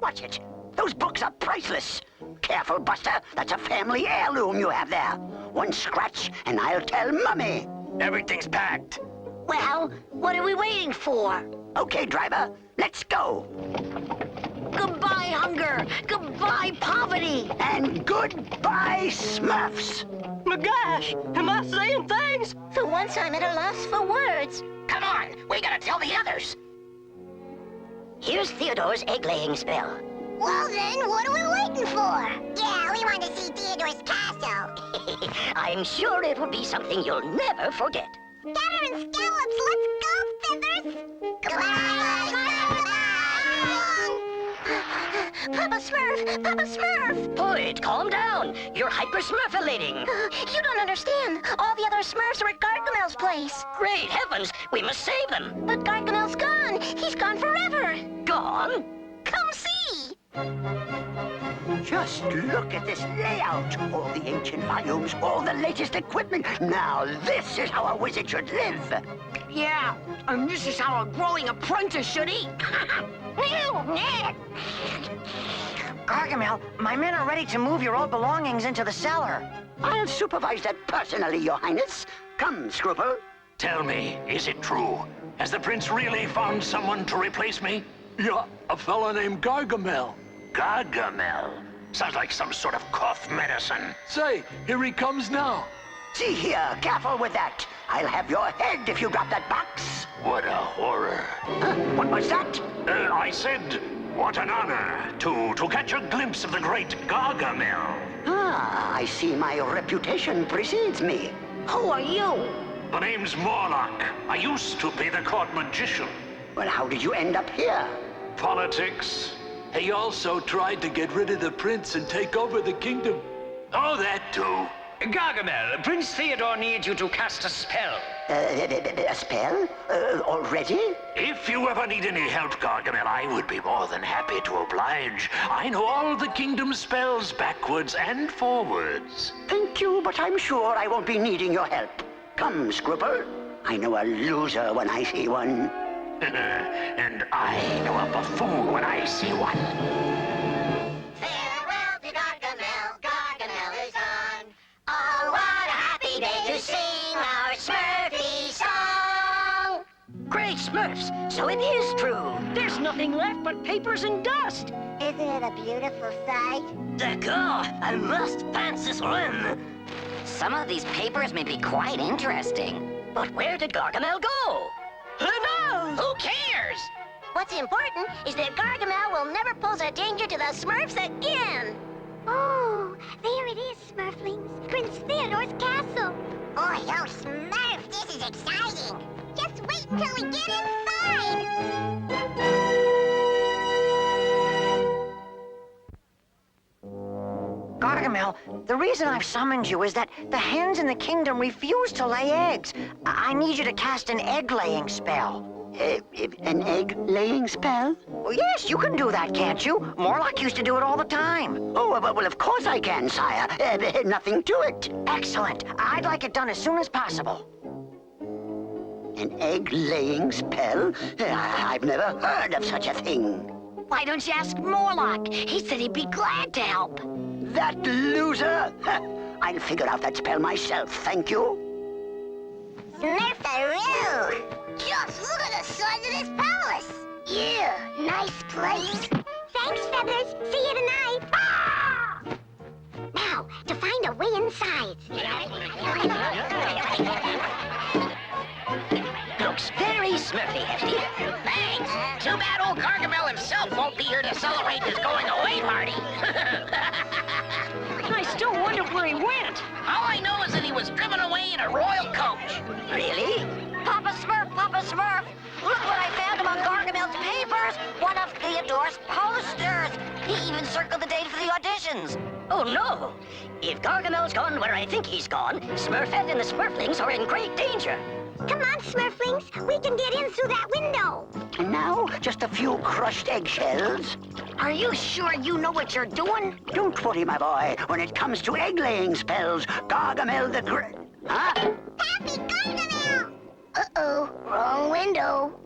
Watch it. Those books are priceless. Careful, Buster. That's a family heirloom you have there. One scratch, and I'll tell Mummy. Everything's packed. Well, what are we waiting for? Okay, driver, let's go. Goodbye, hunger. Goodbye, poverty. And goodbye, Smurfs. My gosh, am I saying things? For once, I'm at a loss for words. Come on, we gotta tell the others. Here's Theodore's egg-laying spell. Well, then, what are we waiting for? Yeah, we want to see Theodore's castle. I'm sure it will be something you'll never forget. Gather in scallops, let's go, Feathers! Goodbye! Papa Smurf! Papa Smurf! Boyd, calm down. You're hyper-smurfulating. You don't understand. All the other Smurfs are at Gargamel's place. Great heavens, we must save them. But Gargamel's gone. He's gone forever. Gone? Come see! Just look at this layout. All the ancient volumes, all the latest equipment. Now, this is how a wizard should live. Yeah, and this is how a growing apprentice should eat. Gargamel, my men are ready to move your old belongings into the cellar. I'll supervise that personally, Your Highness. Come, Scruple. Tell me, is it true? Has the prince really found someone to replace me? Yeah, a fella named Gargamel. Gargamel? Sounds like some sort of cough medicine. Say, here he comes now. See here, careful with that. I'll have your head if you drop that box. What a horror. Huh? What was that? I said, what an honor to catch a glimpse of the great Gargamel. Ah, I see my reputation precedes me. Who are you? The name's Morlock. I used to be the court magician. Well, how did you end up here? Politics. He also tried to get rid of the prince and take over the kingdom. Oh, that too. Gargamel, Prince Theodore needs you to cast a spell. A spell? Already? If you ever need any help, Gargamel, I would be more than happy to oblige. I know all the kingdom's spells backwards and forwards. Thank you, but I'm sure I won't be needing your help. Come, Scruple. I know a loser when I see one. And I know a buffoon when I see one. Farewell to Gargamel, Gargamel is gone. Oh, what a happy day to sing our Smurfy song! Great Smurfs, so it is true. There's nothing left but papers and dust. Isn't it a beautiful sight? D'accord, I must pass this one. Some of these papers may be quite interesting. But where did Gargamel go? Who knows? Who cares? What's important is that Gargamel will never pose a danger to the Smurfs again. Oh, there it is, Smurflings. Prince Theodore's castle. Oh, yo, Smurf, this is exciting. Just wait until we get inside. Gargamel, the reason I've summoned you is that the hens in the kingdom refuse to lay eggs. I need you to cast an egg-laying spell. An egg-laying spell? Well, yes, you can do that, can't you? Morlock used to do it all the time. Oh, well, of course I can, sire. Nothing to it. Excellent. I'd like it done as soon as possible. An egg-laying spell? I've never heard of such a thing. Why don't you ask Morlock? He said he'd be glad to help. That loser? I'll figure out that spell myself, thank you. Smurfaroo! Just look at the size of this palace! Yeah, nice place. Thanks, Feathers. See you tonight. Ah! Now, to find a way inside. Looks very Smurfy, Hefty. Thanks. Too bad old Gargamel himself won't be here to celebrate his going away party. I still wonder where he went. All I know is that he was driven away in a royal coach. Really? Papa Smurf, Papa Smurf! Look what I found among Gargamel's papers! One of Theodore's posters! He even circled the date for the auditions! Oh, no. If Gargamel's gone where I think he's gone, Smurfette and the Smurflings are in great danger. Come on, Smurflings. We can get in through that window. And now, just a few crushed eggshells. Are you sure you know what you're doing? Don't worry, my boy. When it comes to egg-laying spells, Gargamel the Great... Huh? Happy Gargamel! Uh-oh, wrong window.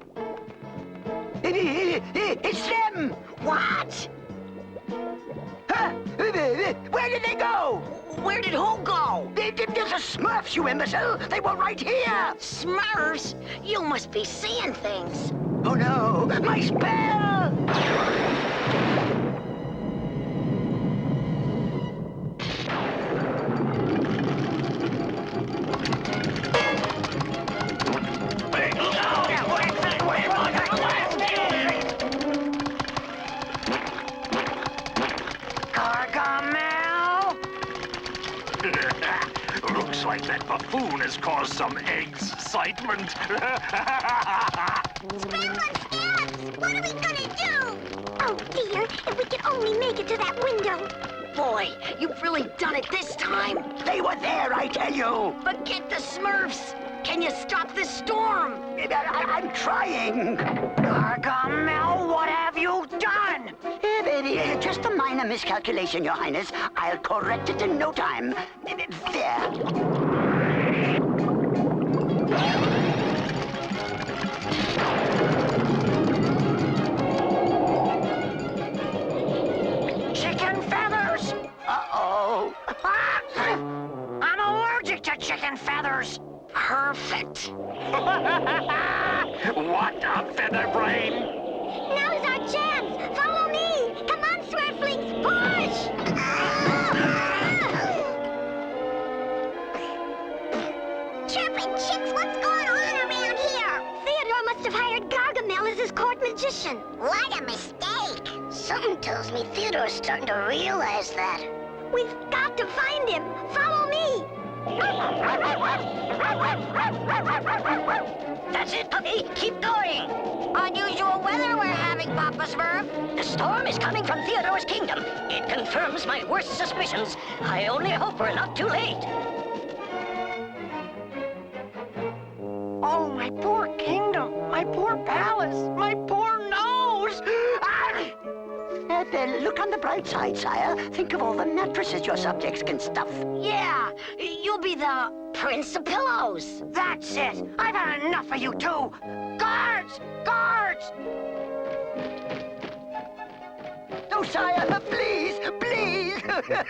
It's them! What? Huh? Where did they go? Where did who go? There's the Smurfs, you imbecile! They were right here! Smurfs? You must be seeing things. Oh no! My spell! Gargamel! Looks like that buffoon has caused some excitement. What are we gonna do? Oh dear, if we could only make it to that window. Boy, you've really done it this time. They were there, I tell you! But get the Smurfs. Can you stop this storm? I'm trying. Gargamel, what have you done? Just a minor miscalculation, Your Highness. I'll correct it in no time. There. Chicken feathers! Uh-oh. I'm allergic to chicken feathers. Perfect. What a feather brain! Now's our chance. Follow me. Come on, Smurflings, push! Chirping chicks, what's going on around here? Theodore must have hired Gargamel as his court magician. What a mistake. Something tells me Theodore's starting to realize that. We've got to find him. Follow me. That's it, puppy. Keep going. Unusual weather we're having, Papa Smurf! The storm is coming from Theodore's kingdom. It confirms my worst suspicions. I only hope we're not too late. Oh, my poor kingdom, my poor palace, my poor nose! Look on the bright side, sire. Think of all the mattresses your subjects can stuff. Yeah, you'll be the Prince of Pillows. That's it! I've had enough of you two! Guards! Guards! No, sire, please, please.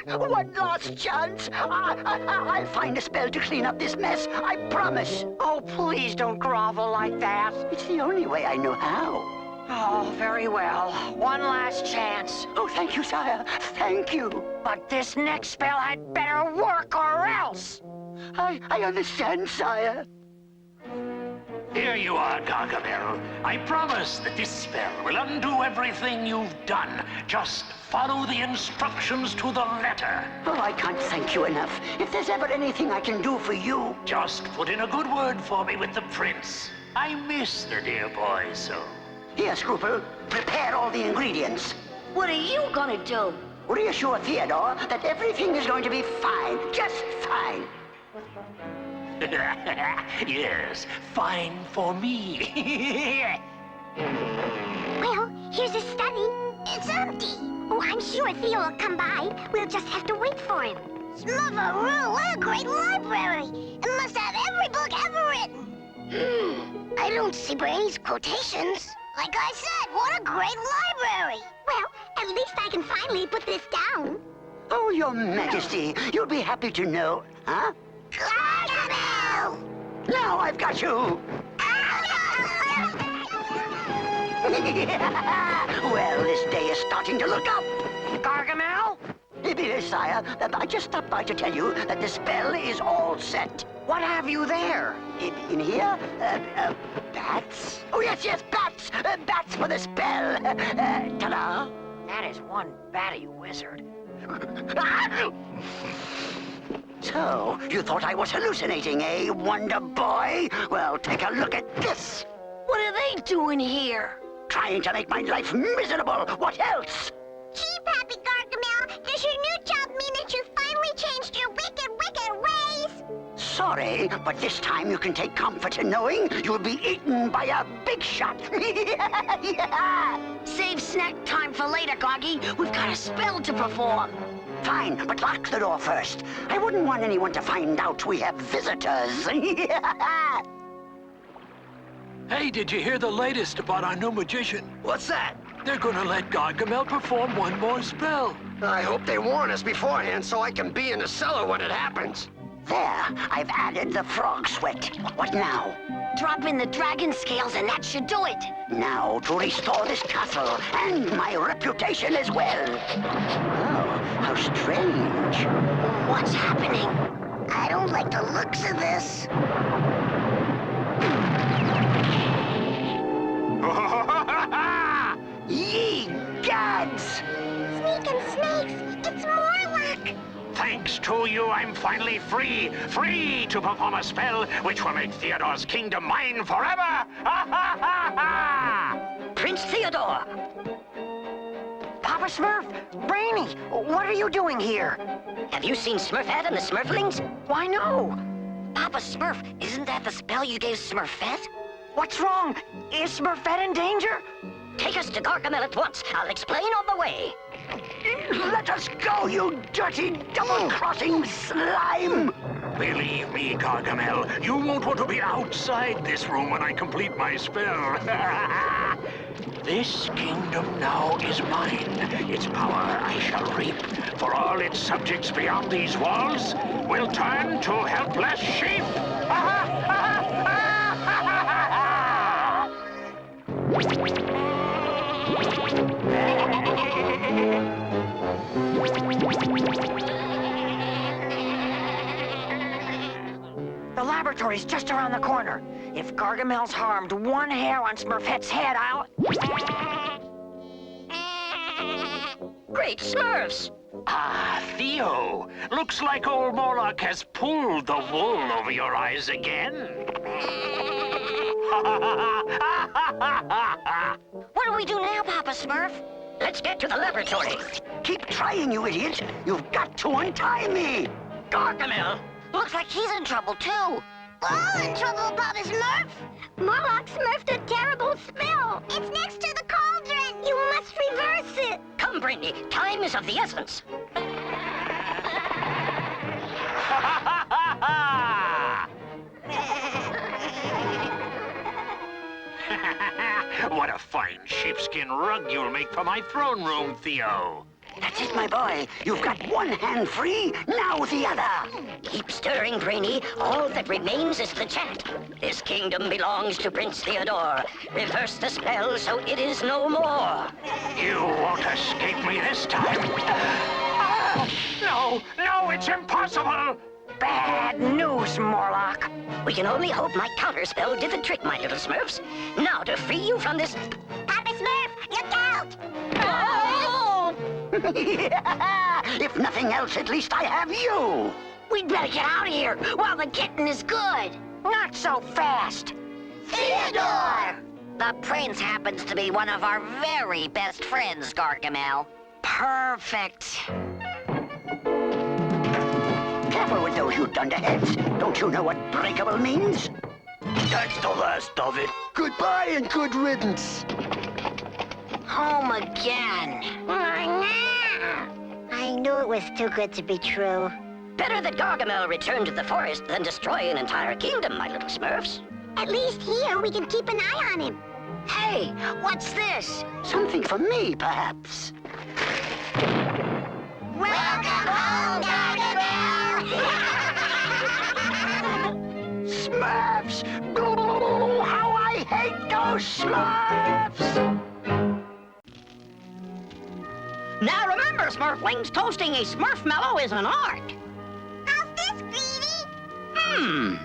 One last chance. I'll find a spell to clean up this mess. I promise. Oh, please don't grovel like that. It's the only way I know how. Oh, very well. One last chance. Oh, thank you, sire. Thank you. But this next spell had better work or else. I understand, sire. Here you are, Gargamel. I promise that this spell will undo everything you've done. Just follow the instructions to the letter. Oh, I can't thank you enough. If there's ever anything I can do for you... Just put in a good word for me with the prince. I miss the dear boy so. Here, Scruple. Prepare all the ingredients. What are you gonna do? Reassure Theodore that everything is going to be fine. Just fine. Yes, fine for me. Well, here's his study. It's empty. Oh, I'm sure Theo will come by. We'll just have to wait for him. Smurfaroo, what a great library. It must have every book ever written. I don't see Brainy's quotations. Like I said, what a great library. Well, at least I can finally put this down. Oh, your majesty, you'll be happy to know, huh? Gargamel! Now I've got you! Well, this day is starting to look up. Gargamel? Yes, sire. I just stopped by to tell you that the spell is all set. What have you there? In here? Bats? Oh, yes, bats! Bats for the spell! Ta-da! That is one batty wizard. So, you thought I was hallucinating, eh, Wonder Boy? Well, take a look at this! What are they doing here? Trying to make my life miserable! What else? Gee, Pappy Gargamel, does your new job mean that you finally changed your wicked, wicked ways? Sorry, but this time you can take comfort in knowing you'll be eaten by a big shot. Yeah. Save snack time for later, Goggy. We've got a spell to perform. Fine, but lock the door first. I wouldn't want anyone to find out we have visitors. Hey, did you hear the latest about our new magician? What's that? They're gonna let Gargamel perform one more spell. I hope they warn us beforehand so I can be in the cellar when it happens. There, I've added the frog sweat. What now? Drop in the dragon scales and that should do it. Now to restore this castle and my reputation as well. Oh, how strange. What's happening? I don't like the looks of this. Ye gods! Sneak and snakes, it's Morlock! Thanks to you, I'm finally free to perform a spell which will make Theodore's kingdom mine forever! Prince Theodore! Papa Smurf, Brainy, what are you doing here? Have you seen Smurfette and the Smurflings? Why, no. Papa Smurf, isn't that the spell you gave Smurfette? What's wrong? Is Smurfette in danger? Take us to Gargamel at once. I'll explain on the way. Let us go, you dirty, double-crossing slime! Believe me, Gargamel, you won't want to be outside this room when I complete my spell. This kingdom now is mine. Its power I shall reap, for all its subjects beyond these walls will turn to helpless sheep. The laboratory's just around the corner. If Gargamel's harmed one hair on Smurfette's head, I'll... Great Smurfs! Ah, Theo. Looks like old Morlock has pulled the wool over your eyes again. What do we do now, Papa Smurf? Let's get to the laboratory. Keep trying, you idiot! You've got to untie me! Gargamel! Looks like he's in trouble, too. All in trouble, Papa Smurf! Morlock smurfed a terrible spell! It's next to the cauldron! You must reverse it! Come, Brainy. Time is of the essence. What a fine sheepskin rug you'll make for my throne room, Theo. That's it, my boy. You've got one hand free, now the other. Keep stirring, Brainy. All that remains is the chant. This kingdom belongs to Prince Theodore. Reverse the spell so it is no more. You won't escape me this time. Ah, no, it's impossible. Bad news, Morlock. We can only hope my counterspell did the trick, my little Smurfs. Now to free you from this... Papa Smurf, look out! Oh! If nothing else, at least I have you. We'd better get out of here while the kitten is good. Not so fast. Theodore! The prince happens to be one of our very best friends, Gargamel. Perfect. Careful with those, you dunderheads. Don't you know what breakable means? That's the last of it. Goodbye and good riddance. Home again. I knew it was too good to be true. Better that Gargamel return to the forest than destroy an entire kingdom, my little Smurfs. At least here we can keep an eye on him. Hey, what's this? Something for me, perhaps. Welcome home, Gargamel! Smurfs! Oh, how I hate those Smurfs! Now remember, Smurflings, toasting a Smurfmallow is an art. How's this, Greedy?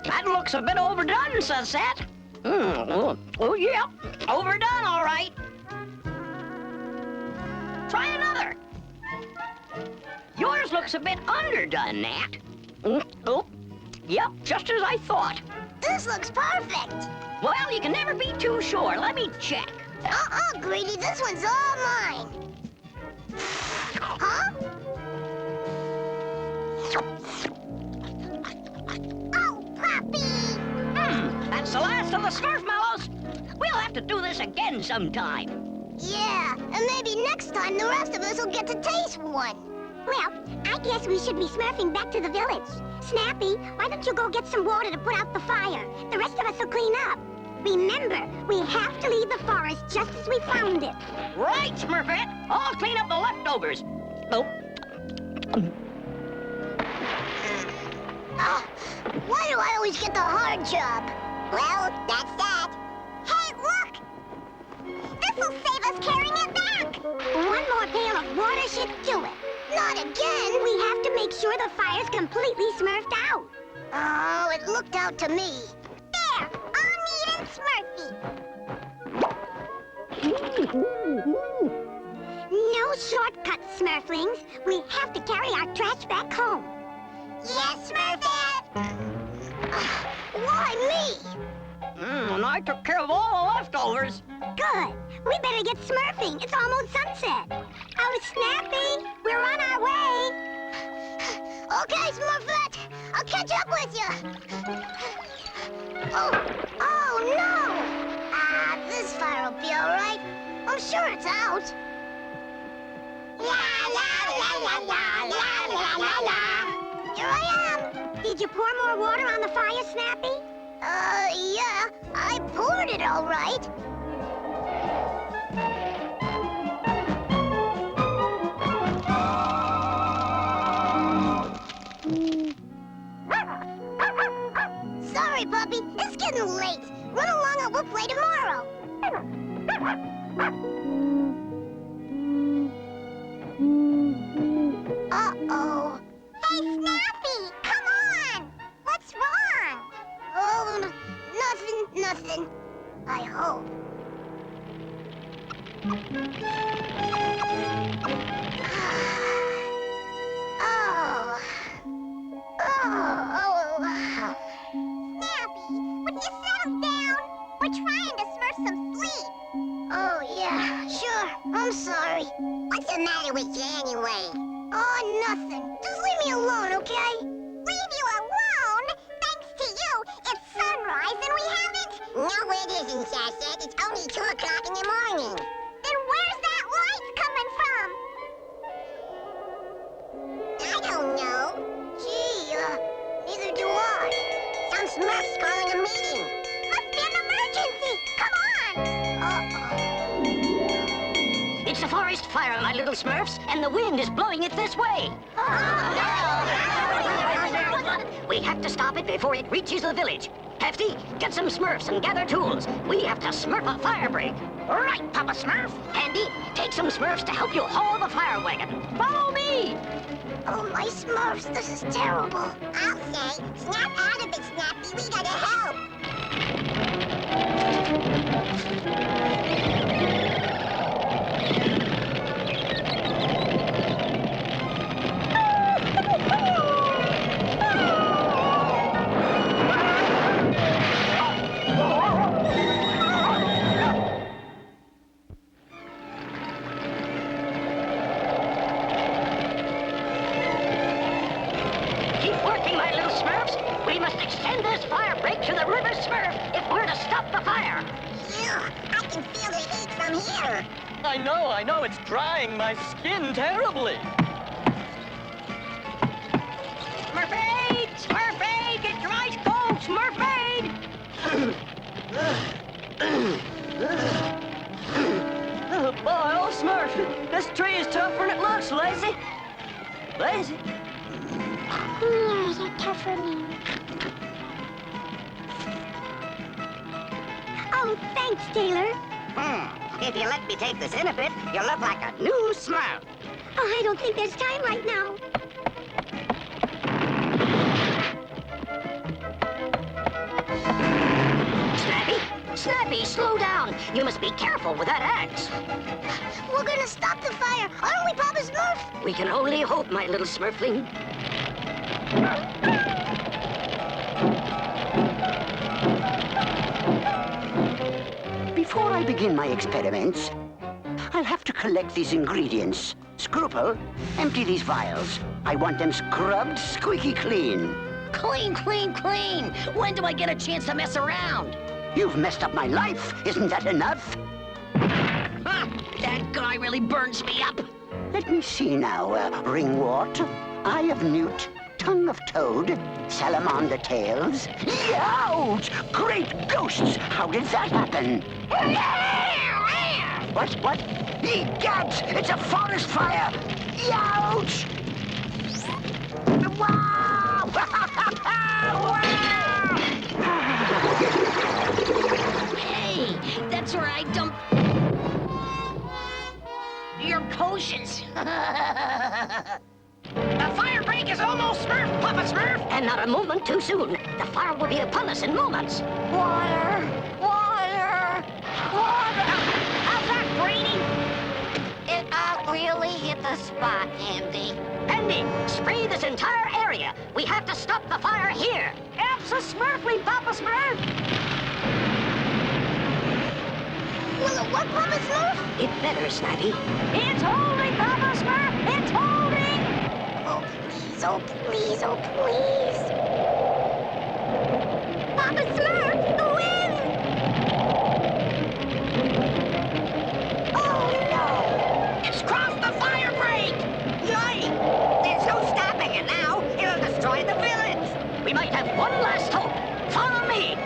That looks a bit overdone, Suzette. Oh, yeah, overdone, all right. Try another. Yours looks a bit underdone, Nat. Oh, yep, just as I thought. This looks perfect. Well, you can never be too sure. Let me check. Greedy, this one's all mine. Huh? Oh, puppy! That's the last of the Smurfmallows. We'll have to do this again sometime. Yeah, and maybe next time the rest of us will get to taste one. Well, I guess we should be smurfing back to the village. Snappy, why don't you go get some water to put out the fire? The rest of us will clean up. Remember, we have to leave the forest just as we found it. Right, Smurfette. I'll clean up the leftovers. Oh. Why do I always get the hard job? Well, that's that. Hey, look! This'll save us carrying it back! One more pail of water should do it. Not again! We have to make sure the fire's completely smurfed out. Oh, it looked out to me. There! All neat and smurfy. No shortcuts, Smurflings. We have to carry our trash back home. Yes, Smurfette! Why me? And I took care of all the leftovers. Good. We better get smurfing. It's almost sunset. Oh, Snappy, we're on our way. Okay, Smurfette. I'll catch up with you. Oh no! This fire will be all right. I'm sure it's out. La la la la la la la la la. Here I am. Did you pour more water on the fire, Snappy? Yeah. I poured it all right. Sorry, puppy. It's getting late. Run along and we'll play tomorrow. Uh-oh. Hey, Snappy, come on! What's wrong? Oh, nothing. I hope. Snappy, would you settle down? We're trying to smurf some sleep. Oh, yeah, sure. I'm sorry. What's the matter with you anyway? Oh, nothing. Just leave me alone, okay? Leave you alone? Thanks to you, it's sunrise and we haven't... No, it isn't, Sassette. It's only 2 o'clock in the morning. Then where's that light coming from? I don't know. Gee, neither do I. Some Smurfs calling a meeting. Must be an emergency. Come on. It's the forest fire, my little Smurfs, and the wind is blowing it this way. We have to stop it before it reaches the village. Hefty, get some Smurfs and gather tools. We have to smurf a fire break. Right, Papa Smurf. Handy, take some Smurfs to help you haul the fire wagon. Follow me. Oh, my Smurfs, this is terrible. I'll say, snap out of it, Snappy. We gotta help. Keep working, my little Smurfs. We must extend this fire break to the River Smurf if we're to stop the fire. Yeah, I can feel the heat from here. I know, it's drying my skin terribly. Smurfade! Smurfade! Get your ice cold, Smurfade! Boy, old Smurf, this tree is tougher than it looks, Lazy. What is it? Yeah, you're tough for me. Oh, thanks, Taylor. If you let me take this in a bit, you'll look like a new Smurf. Oh, I don't think there's time right now. Snappy, slow down. You must be careful with that axe. We're gonna stop the fire, aren't we, Papa Smurf? We can only hope, my little Smurfling. Before I begin my experiments, I'll have to collect these ingredients. Scruple, empty these vials. I want them scrubbed squeaky clean. Clean, clean, clean. When do I get a chance to mess around? You've messed up my life. Isn't that enough? That guy really burns me up. Let me see now. Ringwort, eye of newt, tongue of toad, salamander tails. Ouch! Great ghosts! How did that happen? What? Gads! It's a forest fire! Ouch! Wow! Hey, that's where I dump your potions. The fire break is almost Smurf, Papa Smurf! And not a moment too soon. The fire will be upon us in moments. Water! Water! Water! How's that, Brainy? It really hit the spot, Andy. Andy, spray this entire area. We have to stop the fire here. Abso-Smurfly, Papa Smurf! Will it work, Papa Smurf? It better, Snappy. It's holding, Papa Smurf! It's holding! Oh, please, oh, please, oh, please. Papa Smurf, the wind! Oh, no! It's crossed the fire break! Yay! There's no stopping it now. It'll destroy the village. We might have one last hope. Follow me.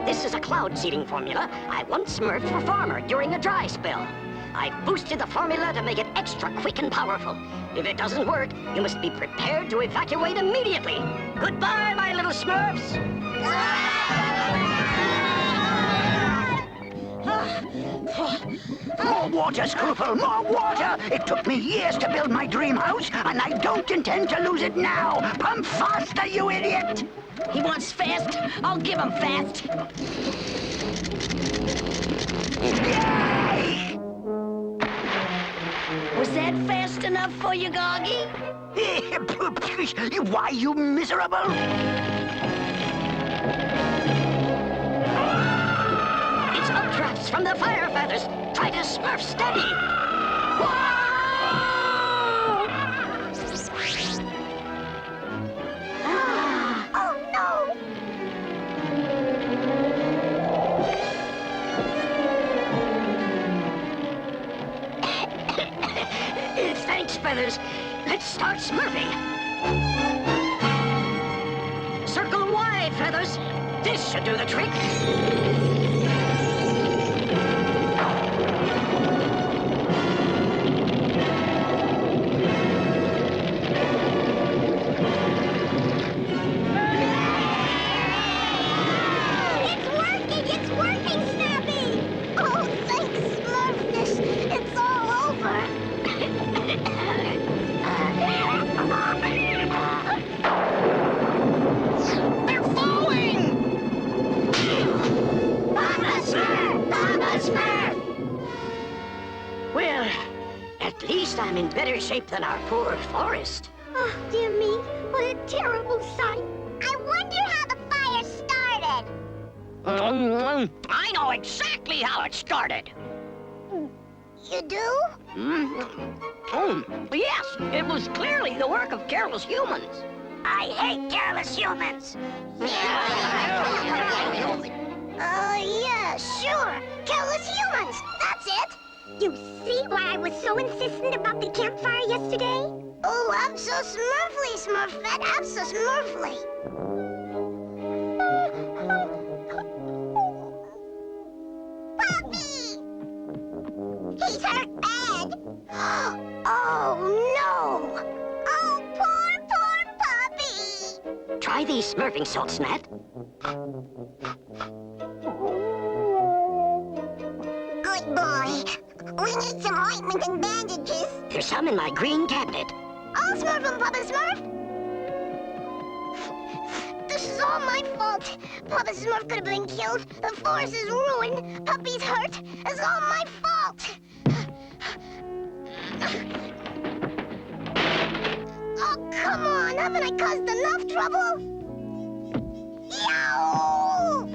This is a cloud seeding formula I once smurfed for Farmer during a dry spell. I boosted the formula to make it extra quick and powerful. If it doesn't work, you must be prepared to evacuate immediately. Goodbye, my little Smurfs. More water, Scruple, more water! It took me years to build my dream house, and I don't intend to lose it now! Pump faster, you idiot! He wants fast. I'll give him fast. Yay! Was that fast enough for you, Goggy? Why, you miserable! It's updrafts from the fire feathers. Try to Smurf steady. Whoa! Oh, no! Thanks, Feathers. Let's start smurfing. Circle wide, Feathers. This should do the trick. It's working, Snappy! Oh, thanks, Smurfness. It's all over. They're falling! Papa Smurf! Papa Smurf! Well, at least I'm in better shape than our poor forest. Oh, dear me, what a terrible sight. I wonder how the fire started. I know exactly how it started. You do? Yes, it was clearly the work of careless humans. I hate careless humans. Yeah, sure. Careless humans, that's it. You see why I was so insistent about the campfire yesterday? Oh, I'm so smurfly, Smurfette. I'm so smurfly. Puppy! He's hurt bad. Oh, no! these smurfing salts, Nat. Good boy. We need some ointment and bandages. There's some in my green cabinet. I'll smurf them, Papa Smurf. This is all my fault. Papa Smurf could have been killed. The forest is ruined. Puppy's hurt. It's all my fault. Oh, come on. Haven't I caused enough trouble? Yow!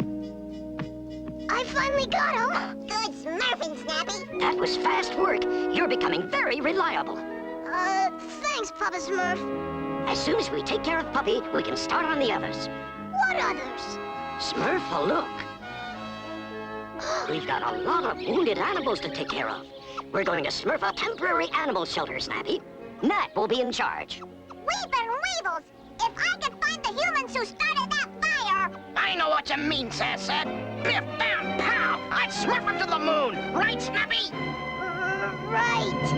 I finally got him. Good smurfing, Snappy. That was fast work. You're becoming very reliable. Thanks, Papa Smurf. As soon as we take care of Puppy, we can start on the others. What others? Smurf a look. We've got a lot of wounded animals to take care of. We're going to smurf a temporary animal shelter, Snappy. Nat will be in charge. Weeper Weevils! If I could find the humans who started that fire... I know what you mean, Sassad. Biff, bam, pow! I'd smurf him to the moon. Right, Snappy? Right.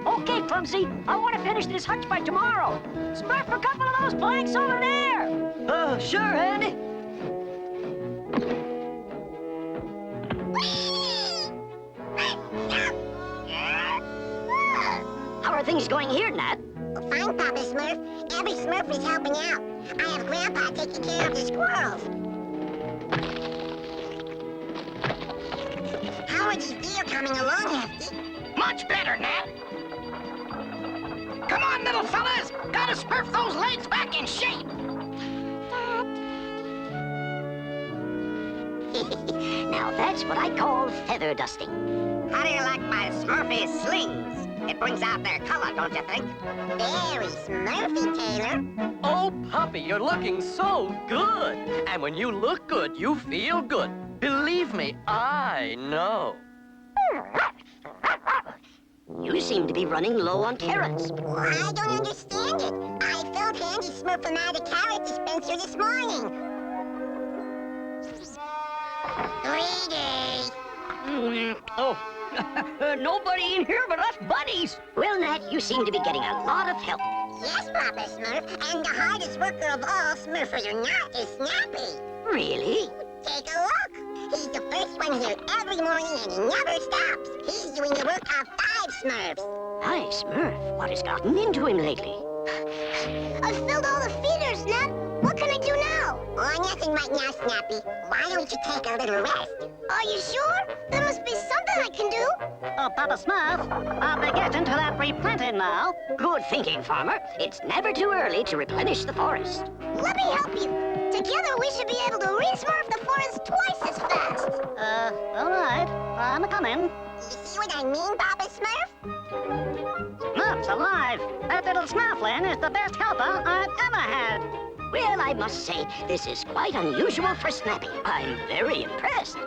Okay, Clumsy. I want to finish this hutch by tomorrow. Smurf a couple of those planks over there. Sure, Andy. How are things going here, Nat? Fine, Papa Smurf. Every Smurf is helping out. I have Grandpa taking care of the squirrels. How are these deer coming along, Hefty? Much better, Nat. Come on, little fellas. Gotta smurf those legs back in shape. Now that's what I call feather dusting. How do you like my Smurfy slings? It brings out their color, don't you think? Very Smurfy, Taylor. Oh, Puppy, you're looking so good. And when you look good, you feel good. Believe me, I know. You seem to be running low on carrots. I don't understand it. I filled Handy Smurf and I the carrot dispenser this morning. 3 days. Oh, nobody in here but us buddies. Well, Nat, you seem to be getting a lot of help. Yes, Papa Smurf. And the hardest worker of all, Smurfers or not, is Snappy. Really? Take a look. He's the first one here every morning and he never stops. He's doing the work of 5 Smurfs. Hi, Smurf. What has gotten into him lately? I've filled all the feeders, Nat. What can I do now? Oh, nothing right now, Snappy. Why don't you take a little rest? Are you sure? There must be something I can do. Oh, Papa Smurf, I'll be getting to that replanting now. Good thinking, Farmer. It's never too early to replenish the forest. Let me help you. Together we should be able to re-smurf the forest twice as fast. All right. I'm a-coming. You see what I mean, Papa Smurf? Smurf's alive. That little Smurfling is the best helper I've ever had. Well, I must say, this is quite unusual for Snappy. I'm very impressed.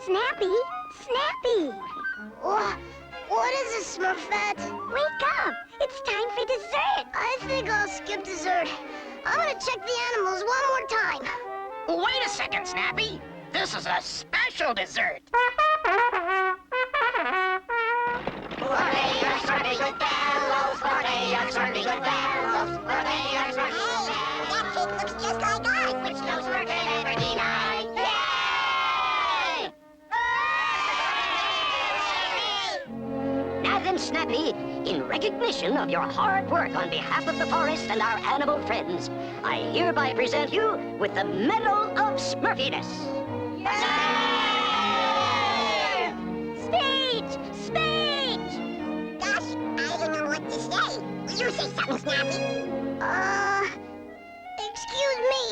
Snappy? Snappy! What is it, Smurfette? Wake up! It's time for dessert! I think I'll skip dessert. I'm gonna check the animals one more time. Wait a second, Snappy. This is a special dessert. Hey, that cake looks just like ours, which knows we're gonna never deny. Yay! Now then, Snappy, in recognition of your hard work on behalf of the forest and our animal friends, I hereby present you with the Medal of Smurfiness. Speech! Speech! Gosh, I don't know what to say. Will you say something, Snappy? Excuse me.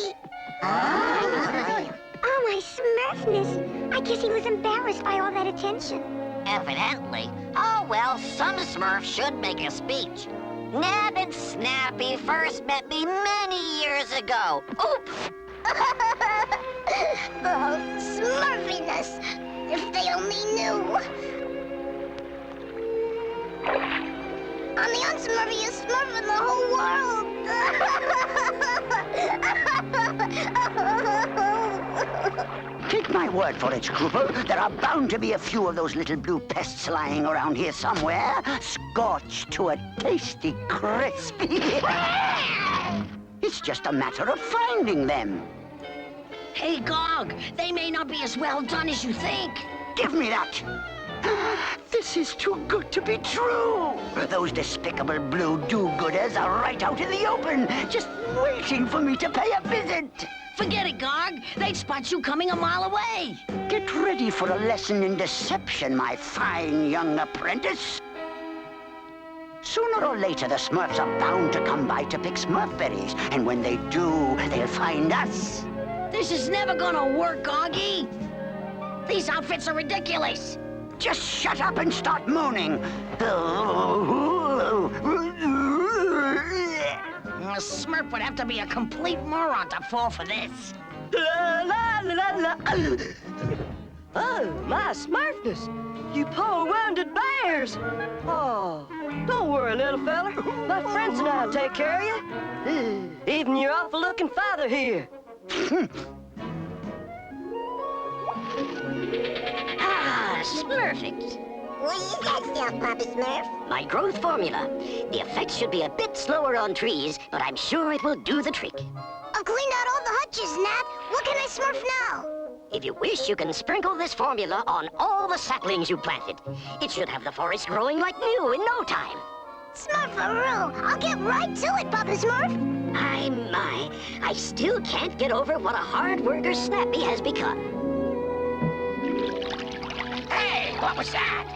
Oh, my Smurfness. I guess he was embarrassed by all that attention. Evidently. Oh, well, some Smurf should make a speech. Nab and Snappy first met me many years ago. Oops! Oh, Smurfiness. If they only knew. I'm the unsmurfiest Smurf in the whole world. Kick my word for it, Scruple. There are bound to be a few of those little blue pests lying around here somewhere, scorched to a tasty crisp. It's just a matter of finding them. Hey, Gog, they may not be as well done as you think. Give me that! This is too good to be true! Those despicable blue do-gooders are right out in the open, just waiting for me to pay a visit. Forget it, Gog. They'd spot you coming a mile away. Get ready for a lesson in deception, my fine young apprentice. Sooner or later, the Smurfs are bound to come by to pick Smurf berries, and when they do, they'll find us. This is never gonna work, Goggy. These outfits are ridiculous. Just shut up and start mooning. A Smurf would have to be a complete moron to fall for this. La la la la. Oh, my Smurfness! You poor wounded bears! Oh, don't worry, little fella. My friends and I'll take care of you. Even your awful-looking father here. Smurfings. What is that stuff, Papa Smurf? My growth formula. The effects should be a bit slower on trees, but I'm sure it will do the trick. I've cleaned out all the hutches, Nat. What can I Smurf now? If you wish, you can sprinkle this formula on all the saplings you planted. It should have the forest growing like new in no time. Smurfaroo! I'll get right to it, Papa Smurf. My. I still can't get over what a hard worker Snappy has become. Hey, what was that?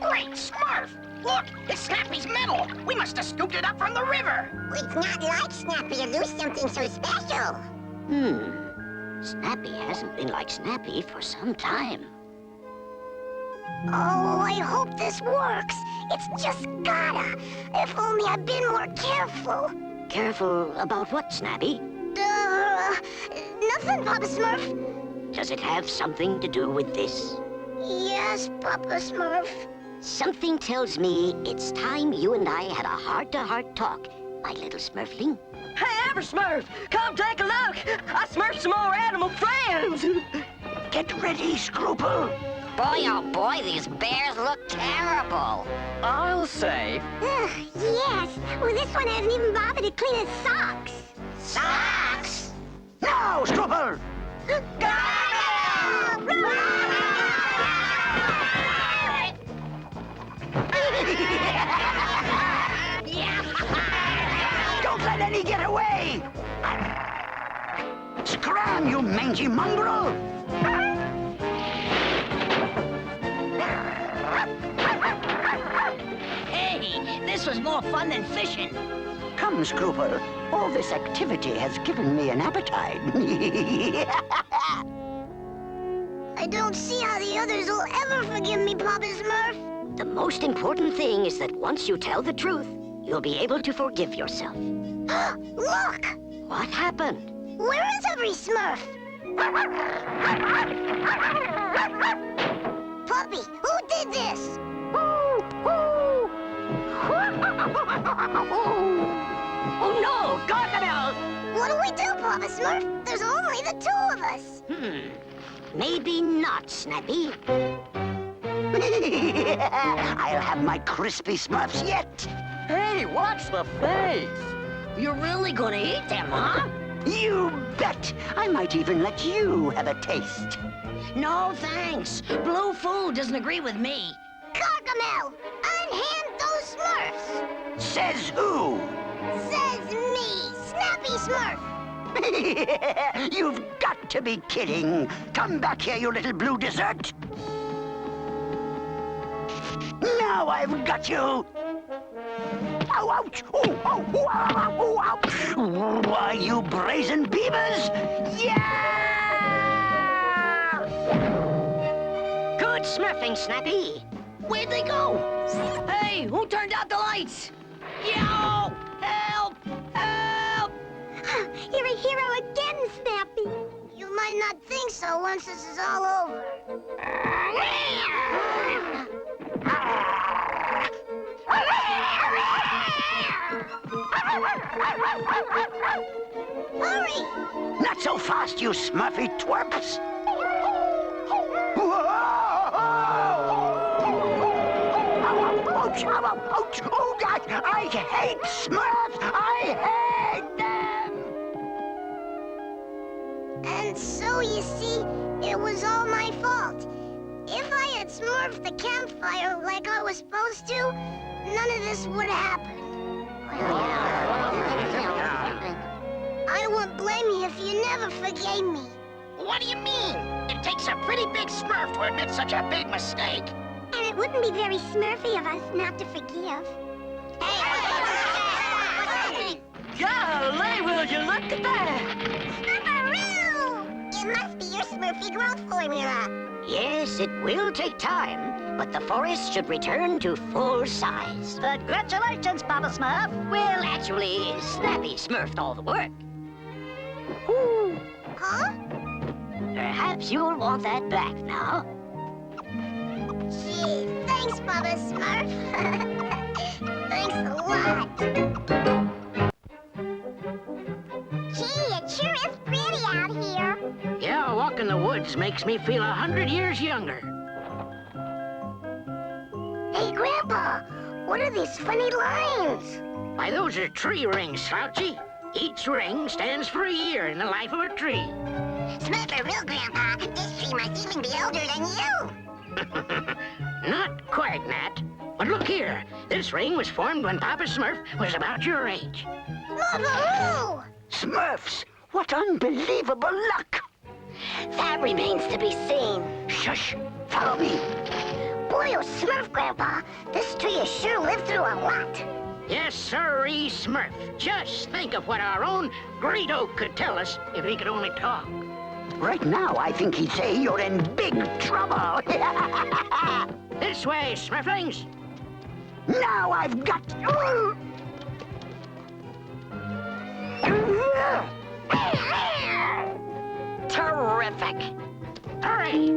Great Smurf! Look, it's Snappy's medal. We must have scooped it up from the river. It's not like Snappy to lose something so special. Snappy hasn't been like Snappy for some time. Oh, I hope this works. It's just gotta. If only I'd been more careful. Careful about what, Snappy? Nothing, Papa Smurf. Does it have something to do with this? Yes, Papa Smurf. Something tells me it's time you and I had a heart-to-heart talk, my little Smurfling. Hey, Smurf, come take a look. I smurfed some more animal friends. Get ready, Scruple. Boy, oh boy, these bears look terrible. I'll say. Yes. Well, this one hasn't even bothered to clean his socks. Socks? Now, Scruple! Don't let any get away! Scram, you mangy mongrel! Hey, this was more fun than fishing. Come, Scruple. All this activity has given me an appetite. I don't see how the others will ever forgive me, Papa Smurf. The most important thing is that once you tell the truth, you'll be able to forgive yourself. Look! What happened? Where is every Smurf? Puppy, who did this? Oh no, Gargamel! What do we do, Papa Smurf? There's only the two of us. Maybe not, Snappy. I'll have my crispy Smurfs yet. Hey, watch the face. You're really gonna eat them, huh? You bet. I might even let you have a taste. No, thanks. Blue food doesn't agree with me. Gargamel, unhand those Smurfs. Says who? Says me, Snappy Smurf. You've got to be kidding. Come back here, you little blue dessert. Now I've got you. Ow, ouch! Oh, oh, oh, oh, ouch! Why, you brazen beavers! Yeah! Good smurfing, Snappy. Where'd they go? Hey, who turned out the lights? Yo! Help! Help! You're a hero again, Snappy. You might not think so once this is all over. Hurry! Not so fast, fast, you Smurfy twerps! Ouch, ouch, oh, I hate Smurfs! I hate them! And so, you see, it was all my fault. If I had smurfed the campfire like I was supposed to, none of this would happen. I wouldn't blame you if you never forgave me. What do you mean? It takes a pretty big Smurf to admit such a big mistake. And it wouldn't be very smurfy of us not to forgive. Golly, will you look at that? Smurfaroo! It must be your Smurfy growth formula. Yes, it will take time, but the forest should return to full size. Congratulations, Papa Smurf. Well, actually, Snappy smurfed all the work. Huh? Perhaps you'll want that back now. Gee, thanks, Papa Smurf. Thanks a lot. Gee, it sure is pretty out here. Yeah, walking the woods makes me feel 100 years younger. Hey, Grandpa, what are these funny lines? Why, those are tree rings, Slouchy. Each ring stands for a year in the life of a tree. Smurfaroo, Grandpa, this tree must even be older than you. Not quite, Nat. But look here. This ring was formed when Papa Smurf was about your age. Smurfaroo! Smurfs! What unbelievable luck! That remains to be seen. Shush! Follow me! Boy, oh, Smurf, Grandpa, this tree has sure lived through a lot. Yes, sirree, Smurf. Just think of what our own great oak could tell us if he could only talk. Right now, I think he'd say you're in big trouble. This way, Smurflings. Now I've got... Terrific. Hurry!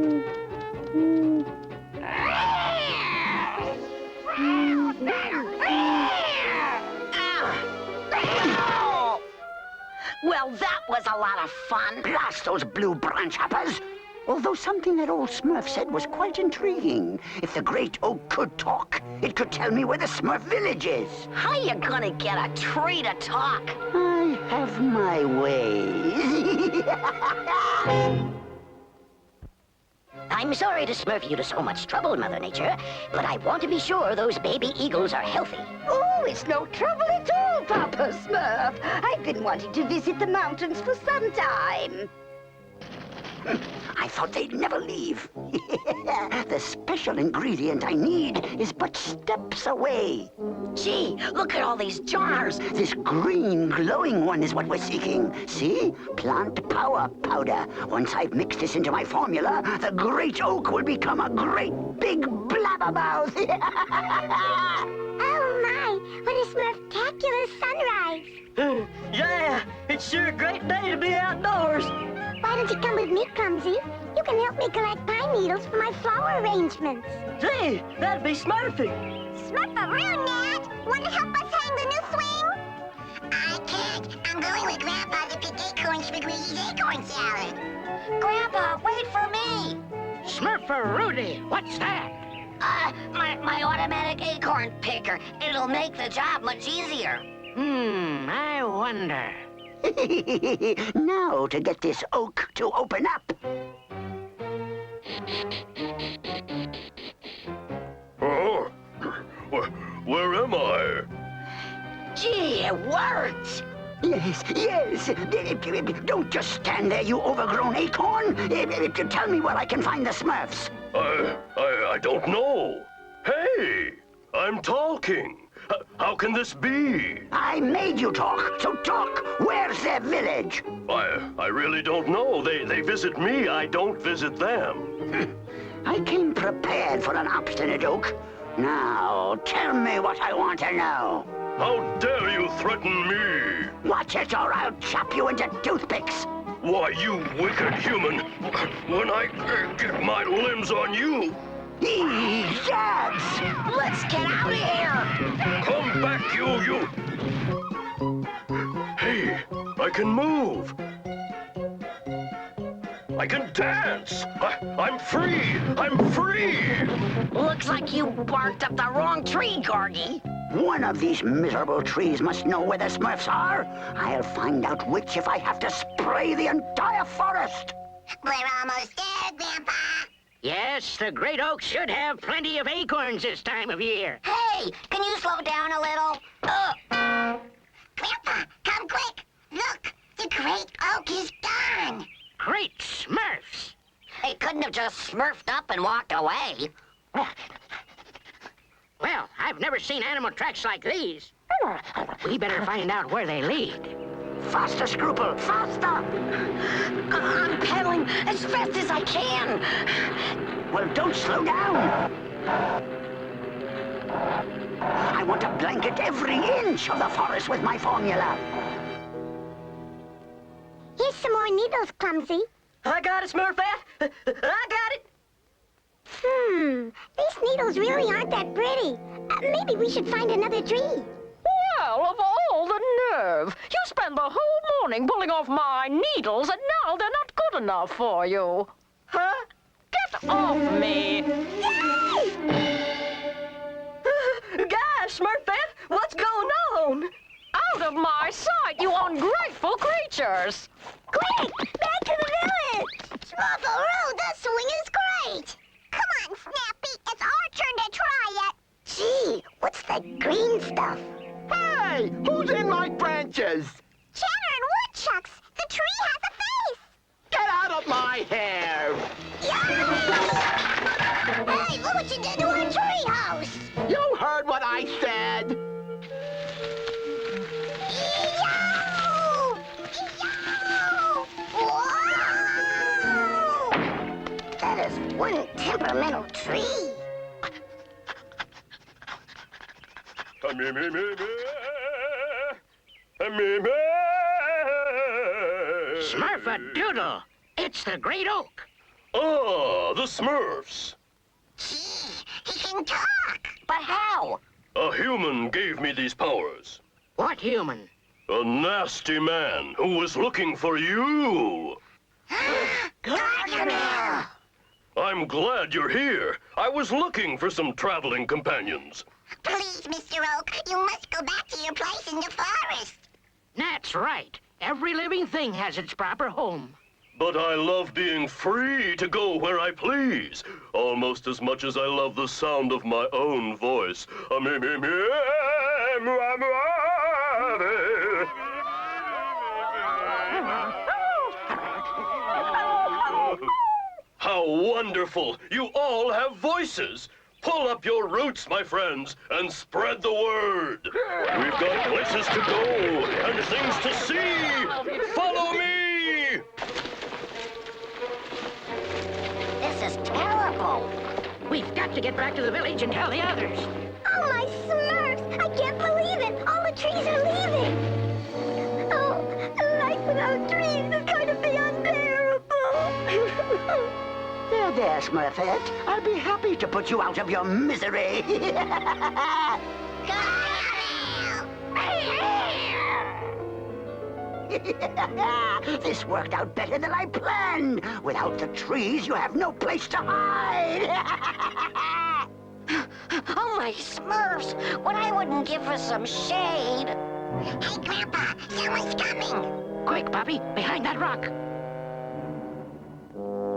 Well, that was a lot of fun. Blast those blue branch hoppers! Although something that old Smurf said was quite intriguing. If the great oak could talk, it could tell me where the Smurf Village is. How you gonna get a tree to talk? I have my ways. I'm sorry to smurf you to so much trouble, Mother Nature, but I want to be sure those baby eagles are healthy. Oh, it's no trouble at all, Papa Smurf. I've been wanting to visit the mountains for some time. I thought they'd never leave. The special ingredient I need is but steps away. Gee, look at all these jars. This green glowing one is what we're seeking. See? Plant power powder. Once I've mixed this into my formula, the great oak will become a great big blabbermouth. Oh my, what a Smurftacular sunrise. Yeah, it's sure a great day to be outdoors. Why don't you come with me, Clumsy? You can help me collect pine needles for my flower arrangements. Gee, that'd be Smurfy. Smurfaroo, Nat! Want to help us hang the new swing? I can't. I'm going with Grandpa to pick acorns for Greasy's acorn salad. Grandpa, wait for me! Smurfarooty, what's that? My automatic acorn picker. It'll make the job much easier. I wonder. Now to get this oak to open up. Oh, where am I? Gee, it worked. Yes, yes. Don't just stand there, you overgrown acorn. Tell me where I can find the Smurfs. I don't know. Hey, I'm talking. How can this be? I made you talk, so talk. Where's their village? I really don't know. They visit me, I don't visit them. I came prepared for an obstinate oak. Now, tell me what I want to know. How dare you threaten me? Watch it, or I'll chop you into toothpicks. Why, you wicked human. When I get my limbs on you... Jabs! Let's get out of here! Come back, you... Hey, I can move. I can dance! I'm free! I'm free! Looks like you barked up the wrong tree, Gargy. One of these miserable trees must know where the Smurfs are. I'll find out which if I have to spray the entire forest. We're almost there, Grandpa. Yes, the great oak should have plenty of acorns this time of year. Hey, can you slow down a little? Grandpa, come quick. Look, the great oak is gone. Great Smurfs! It couldn't have just smurfed up and walked away. Well, I've never seen animal tracks like these. We better find out where they lead. Faster, Scruple, faster! I'm pedaling as fast as I can. Well, don't slow down. I want to blanket every inch of the forest with my formula. Here's some more needles, Clumsy. I got it, Smurfette. I got it. These needles really aren't that pretty. Maybe we should find another tree. Well, of all the nerve! You spent the whole morning pulling off my needles, and now they're not good enough for you. Huh? Get off me! Gosh, Smurfette, what's going on? Out of my sight, you ungrateful creatures! Quick, back to the village! Smurfaroo, the swing is great! Come on, Snappy, it's our turn to try it. Gee, what's that green stuff? Hey, who's in my branches? Cheddar and Woodchucks, the tree has a face! Get out of my hair! Hey, look what you did to our tree house! You heard what I said! Eeyow! Eeyow! Whoa! That is one temperamental tree. Smurf-a-doodle! It's the great oak. Ah, the Smurfs. Gee, he can talk. But how? A human gave me these powers. What human? A nasty man who was looking for you. Gargamel! I'm glad you're here. I was looking for some traveling companions. Please, Mr. Oak, you must go back to your place in the forest. That's right. Every living thing has its proper home. But I love being free to go where I please, almost as much as I love the sound of my own voice. How wonderful! You all have voices! Pull up your roots, my friends, and spread the word! We've got places to go and things to see! Follow me! This is terrible. We've got to get back to the village and tell the others. Oh, my Smurfs! I can't believe it! All the trees are leaving! Oh, life without trees is going to be unbearable! There, Smurfette. I'll be happy to put you out of your misery. This worked out better than I planned. Without the trees, you have no place to hide. Oh, my Smurfs! What I wouldn't give for some shade. Hey, Grandpa, someone's coming! Quick, Bobby, behind that rock.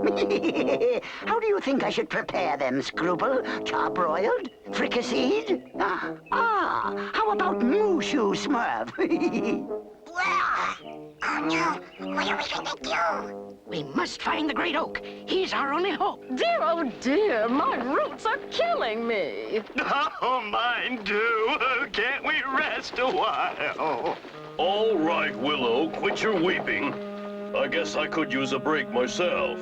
How do you think I should prepare them, Scruple? Charbroiled? Fricasseed? How about Mooshu, Smurf? Oh no, what are we gonna do? We must find the great oak. He's our only hope. Dear, oh dear, my roots are killing me. Oh, mine do. Can't we rest a while? All right, Willow, quit your weeping. I guess I could use a break myself.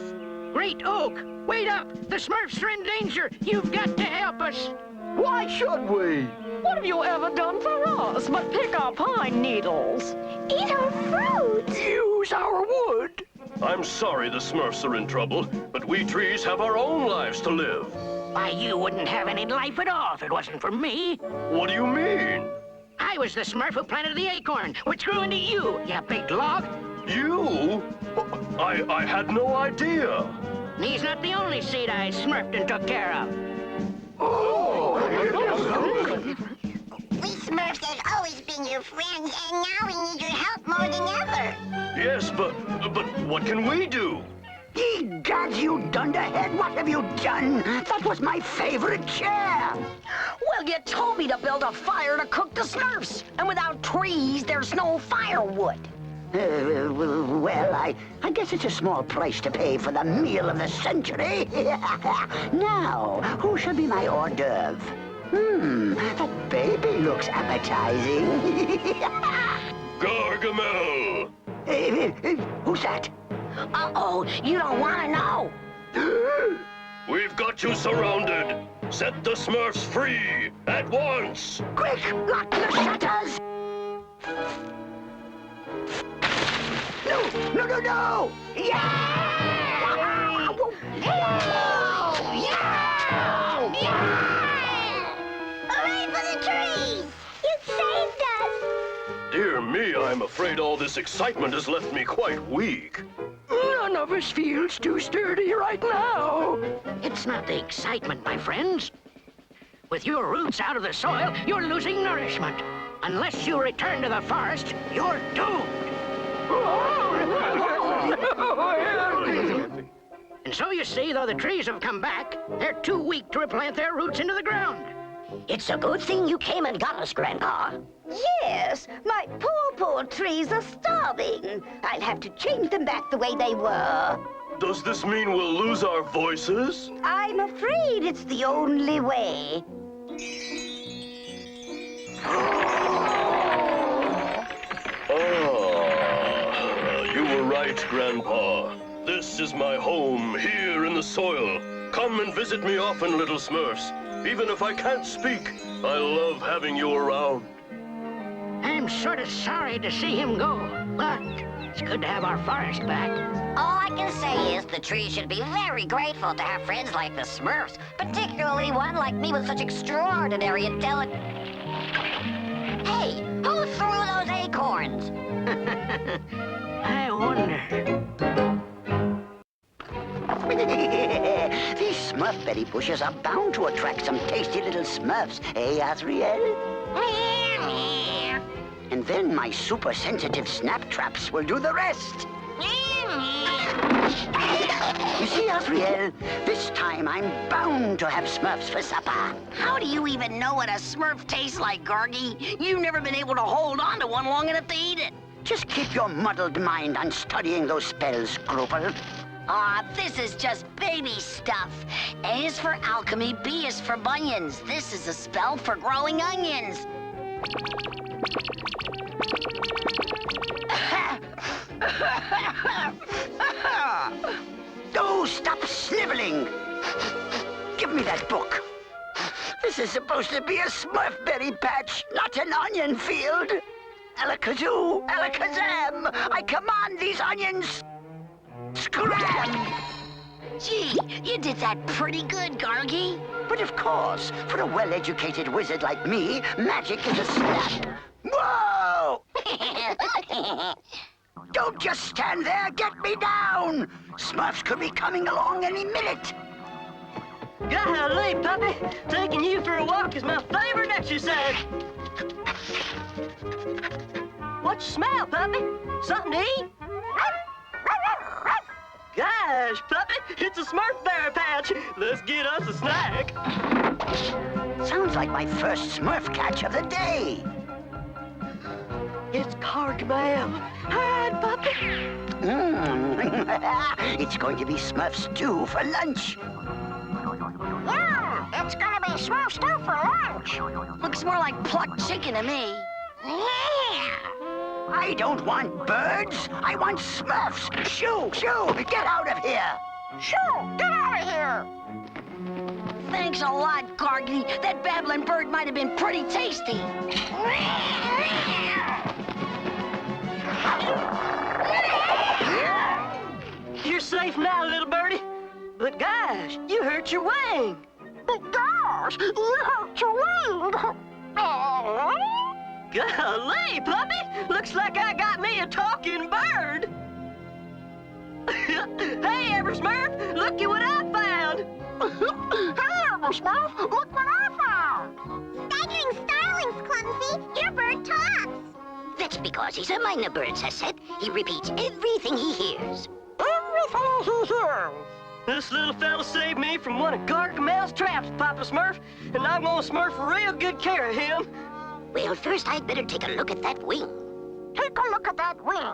Great oak! Wait up! The Smurfs are in danger! You've got to help us! Why should we? What have you ever done for us but pick our pine needles? Eat our fruit! Use our wood! I'm sorry the Smurfs are in trouble, but we trees have our own lives to live. Why, you wouldn't have any life at all if it wasn't for me. What do you mean? I was the Smurf who planted the acorn, which grew into you, you big log. You? I had no idea. He's not the only seed I smurfed and took care of. We Smurfs have always been your friends, and now we need your help more than ever. Yes, but what can we do? Egad, you dunderhead, what have you done? That was my favorite chair. Well, you told me to build a fire to cook the Smurfs. And without trees, there's no firewood. Well, I guess it's a small price to pay for the meal of the century. Now, who shall be my hors d'oeuvre? That baby looks appetizing. Gargamel! Who's that? Uh-oh, you don't want to know. We've got you surrounded. Set the Smurfs free at once. Quick, lock the shutters. No! Yeah! Hooray for the trees! You saved us! Dear me, I'm afraid all this excitement has left me quite weak. None of us feels too sturdy right now. It's not the excitement, my friends. With your roots out of the soil, you're losing nourishment. Unless you return to the forest, you're doomed. And so you see, though the trees have come back, they're too weak to replant their roots into the ground. It's a good thing you came and got us, Grandpa. Yes, my poor trees are starving. I'll have to change them back the way they were. Does this mean we'll lose our voices? I'm afraid it's the only way. You were right, Grandpa. This is my home, here in the soil. Come and visit me often, little Smurfs. Even if I can't speak, I love having you around. I'm sort of sorry to see him go, but it's good to have our forest back. All I can say is the trees should be very grateful to have friends like the Smurfs, particularly one like me with such extraordinary intelligence. Hey, who threw those acorns? I wonder. These Smurfberry bushes are bound to attract some tasty little Smurfs, eh, Azrael? And then my super-sensitive snap traps will do the rest. You see, Azrael, this time I'm bound to have Smurfs for supper. How do you even know what a Smurf tastes like, Gargy? You've never been able to hold on to one long enough to eat it. Just keep your muddled mind on studying those spells, Scruple. This is just baby stuff. A is for alchemy, B is for bunions. This is a spell for growing onions. Oh, stop sniveling! Give me that book. This is supposed to be a Smurfberry patch, not an onion field. Alakazoo, alakazam! I command these onions! Scram! Gee, you did that pretty good, Gargy. But of course, for a well-educated wizard like me, magic is a snap. Whoa! Don't just stand there, get me down! Smurfs could be coming along any minute. Golly, puppy, taking you for a walk is my favorite exercise. What you smell, puppy? Something to eat? Gosh, puppy, it's a Smurfberry patch. Let's get us a snack. Sounds like my first Smurf catch of the day. It's Gargamel. Hide, puppy. It's going to be Smurf stew for lunch. Yeah, it's gonna be Smurf stew for lunch. Looks more like plucked chicken to me. Yeah. I don't want birds. I want Smurfs. Shoo, shoo, get out of here. Shoo, get out of here. Thanks a lot, Gargy. That babbling bird might have been pretty tasty. You're safe now, little birdie. But gosh, you hurt your wing. But gosh, you hurt your wing. Golly, puppy, looks like I got me a talking bird. Hey, Smurf, look at what I found. Hey, Smurf, look what I found. Staggering starlings, Clumsy. Your bird talks. That's because he's a minor bird, Sassette. He repeats everything he hears. Everything he hears. This little fella saved me from one of Gargamel's traps, Papa Smurf, and I'm gonna Smurf real good care of him. Well, first I'd better take a look at that wing. Take a look at that wing.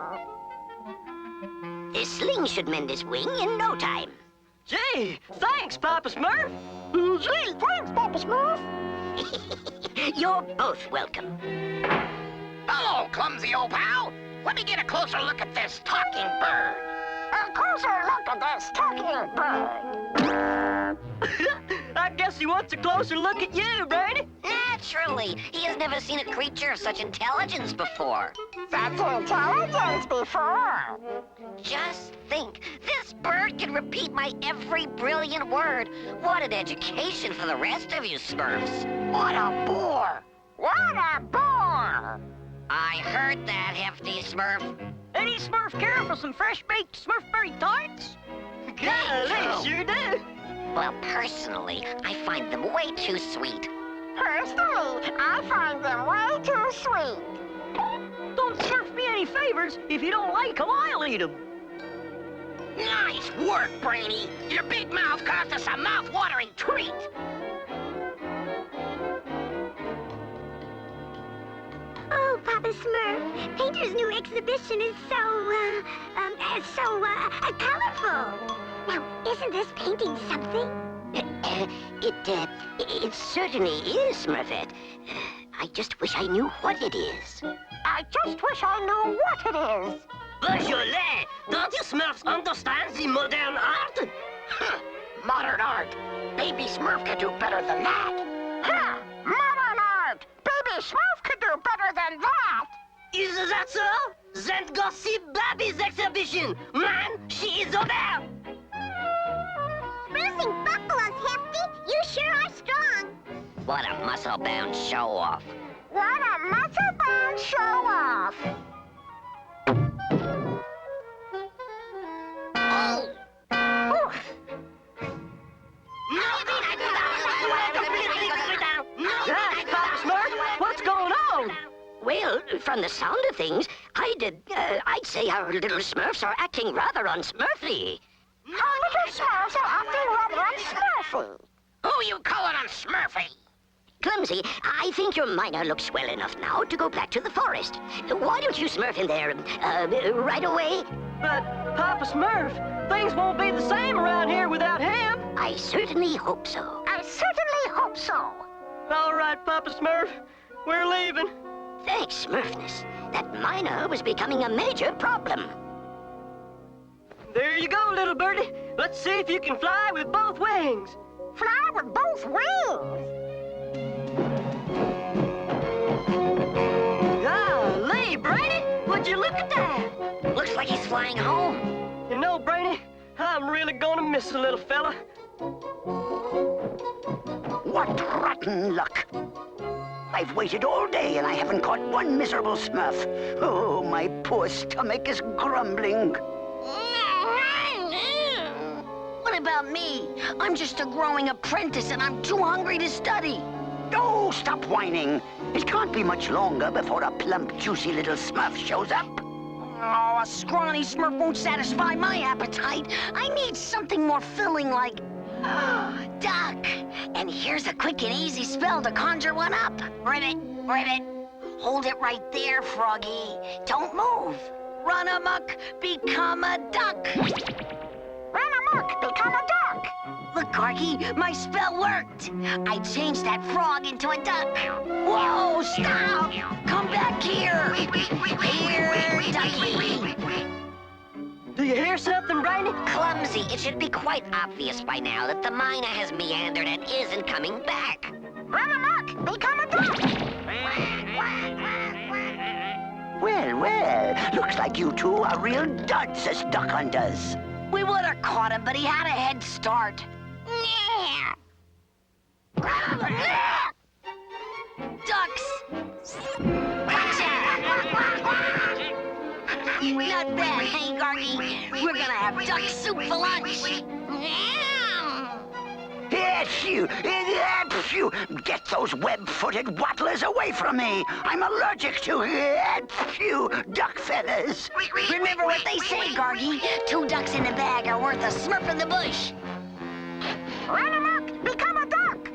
This sling should mend his wing in no time. Gee, thanks, Papa Smurf. Gee, thanks, Papa Smurf. You're both welcome. Hello, clumsy old pal. Let me get a closer look at this talking bird. A closer look at this talking bird. I guess he wants a closer look at you, Brady. Naturally. He has never seen a creature of such intelligence before. Such intelligence before. Just think, this bird can repeat my every brilliant word. What an education for the rest of you Smurfs. What a bore. What a bore. I heard that, hefty Smurf. Any Smurf care for some fresh-baked Smurfberry tarts? Golly, sure do. Well, personally, I find them way too sweet. Personally, I find them way too sweet. Don't Smurf me any favors. If you don't like them, I'll eat them. Nice work, Brainy. Your big mouth caused us a mouth-watering treat. Oh, Papa Smurf, Painter's new exhibition is so colorful. Now, isn't this painting something? It certainly is, Smurfette. I just wish I knew what it is. I just wish I knew what it is. Beaujolais, don't you Smurfs understand the modern art? Modern art. Baby Smurf could do better than that. Huh, modern art. Baby Smurf could do better than that. Is that so? Then go see Baby's exhibition. Man, she is over there. Sprucing buffaloes, Hefty. You sure are strong. What a muscle-bound show-off. What a muscle-bound show-off. Oh! Papa Smurf, what's going on? Well, from the sound of things, I'd say our little Smurfs are acting rather unsmurfy. Our little Smurfs are acting rather unsmurfy. Who you calling on Smurfy? Clumsy, I think your miner looks well enough now to go back to the forest. Why don't you Smurf in there, right away? But, Papa Smurf, things won't be the same around here without him. I certainly hope so. I certainly hope so. All right, Papa Smurf, we're leaving. Thanks, Smurfness. That miner was becoming a major problem. There you go, little birdie. Let's see if you can fly with both wings. Fly with both wings. Golly, Brainy, would you look at that? Looks like he's flying home. You know, Brainy, I'm really gonna miss the little fella. What rotten luck. I've waited all day and I haven't caught one miserable Smurf. Oh, my poor stomach is grumbling. What about me? I'm just a growing apprentice and I'm too hungry to study. Oh, stop whining. It can't be much longer before a plump, juicy little Smurf shows up. Oh, a scrawny Smurf won't satisfy my appetite. I need something more filling like... duck. And here's a quick and easy spell to conjure one up. Ribbit, ribbit. Hold it right there, Froggy. Don't move. Run amok, become a duck. Run amok, become a duck. Look, Gargy, my spell worked. I changed that frog into a duck. Whoa, stop! Come back here. Here, ducky. Do you hear something, Brainy? Clumsy, it should be quite obvious by now that the miner has meandered and isn't coming back. Run amok, become a duck. Well, well, looks like you two are real duds as duck hunters. We would have caught him, but he had a head start. Ducks! Gotcha! Not bad, hey, Gargy? We're gonna have duck soup for lunch. Achoo! Get those web-footed waddlers away from me! I'm allergic to duck feathers. Remember what they say, Gargy. 2 ducks in a bag are worth a Smurf in the bush. Run amok! Become a duck!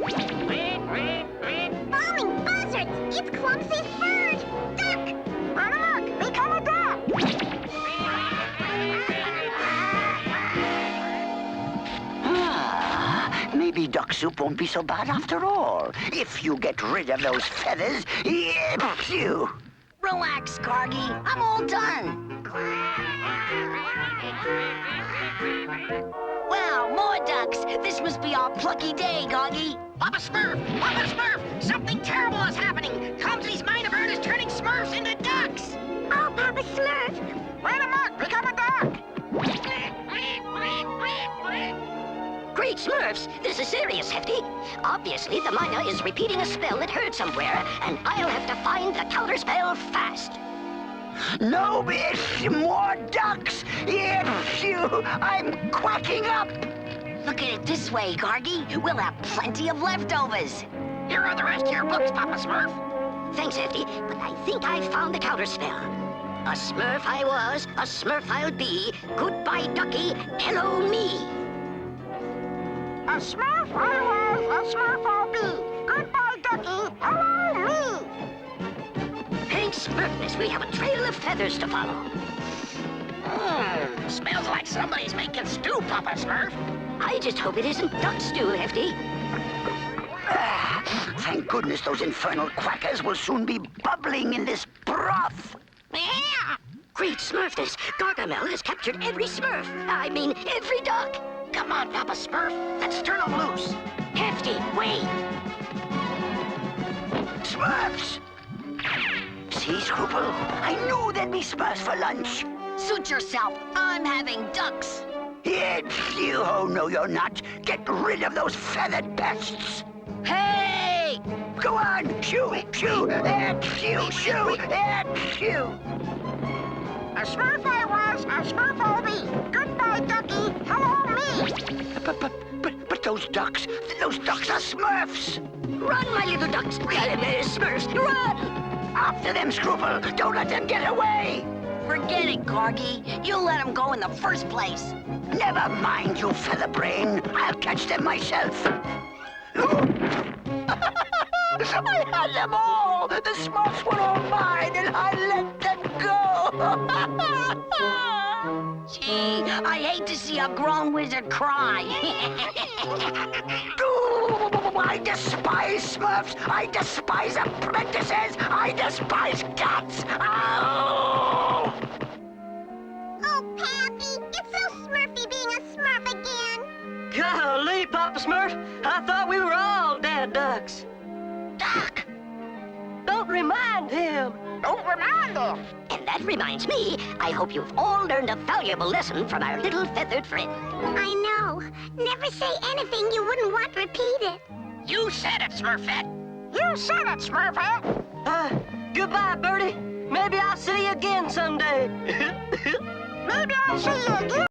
Bombing buzzards! It's Clumsy's bird! Duck! Run amok! Become a duck! Maybe duck soup won't be so bad after all, if you get rid of those feathers. Phew. Relax, Gargy. I'm all done. Wow, more ducks. This must be our plucky day, Gargy. Papa Smurf! Papa Smurf! Something terrible is happening! Clumsy's minor bird is turning Smurfs into ducks! Oh, Papa Smurf! Run amok! Become a duck! Great Smurfs, this is serious, Hefty. Obviously, the miner is repeating a spell it heard somewhere, and I'll have to find the counterspell fast. No, bitch! More ducks! Phew! I'm quacking up! Look at it this way, Gargy. We'll have plenty of leftovers. Here are the rest of your books, Papa Smurf. Thanks, Hefty, but I think I found the counterspell. A Smurf I was, a Smurf I'll be. Goodbye, ducky. Hello, me. A Smurf I was, a Smurf I'll be. Goodbye, ducky. Hello, me. Thanks, Smurfness, we have a trail of feathers to follow. Smells like somebody's making stew, Papa Smurf. I just hope it isn't duck stew, Hefty. Thank goodness those infernal quackers will soon be bubbling in this broth. Yeah! Great Smurfness, Gargamel has captured every Smurf. I mean, every duck. Come on, Papa Smurf. Let's turn them loose. Hefty, wait. Smurfs! See, Scruple? I knew there'd be Smurfs for lunch. Suit yourself. I'm having ducks. You, oh, no, you're not. Get rid of those feathered pests. Hey! Go on, shoo, shoo, shoo, shoo, shoo. A Smurf I was, a Smurf I'll be. Goodbye, ducky. Hello, me. But those ducks are Smurfs. Run, my little ducks. Smurfs, run! After them, Scruple. Don't let them get away. Forget it, Gargy. You let them go in the first place. Never mind, you featherbrain. I'll catch them myself. I had them all. The Smurfs were all mine, and I let them go. Gee, I hate to see a grown wizard cry. I despise Smurfs. I despise apprentices. I despise cats. Oh! Oh, Pappy, it's so Smurfy being a Smurf again. Golly, Papa Smurf, I thought we were all dead ducks. Duck! Don't remind him. Don't remind him. And that reminds me, I hope you've all learned a valuable lesson from our little feathered friend. I know. Never say anything you wouldn't want repeated. You said it, Smurfette. You said it, Smurfette. Goodbye, Birdie. Maybe I'll see you again someday. Maybe I'll see you again.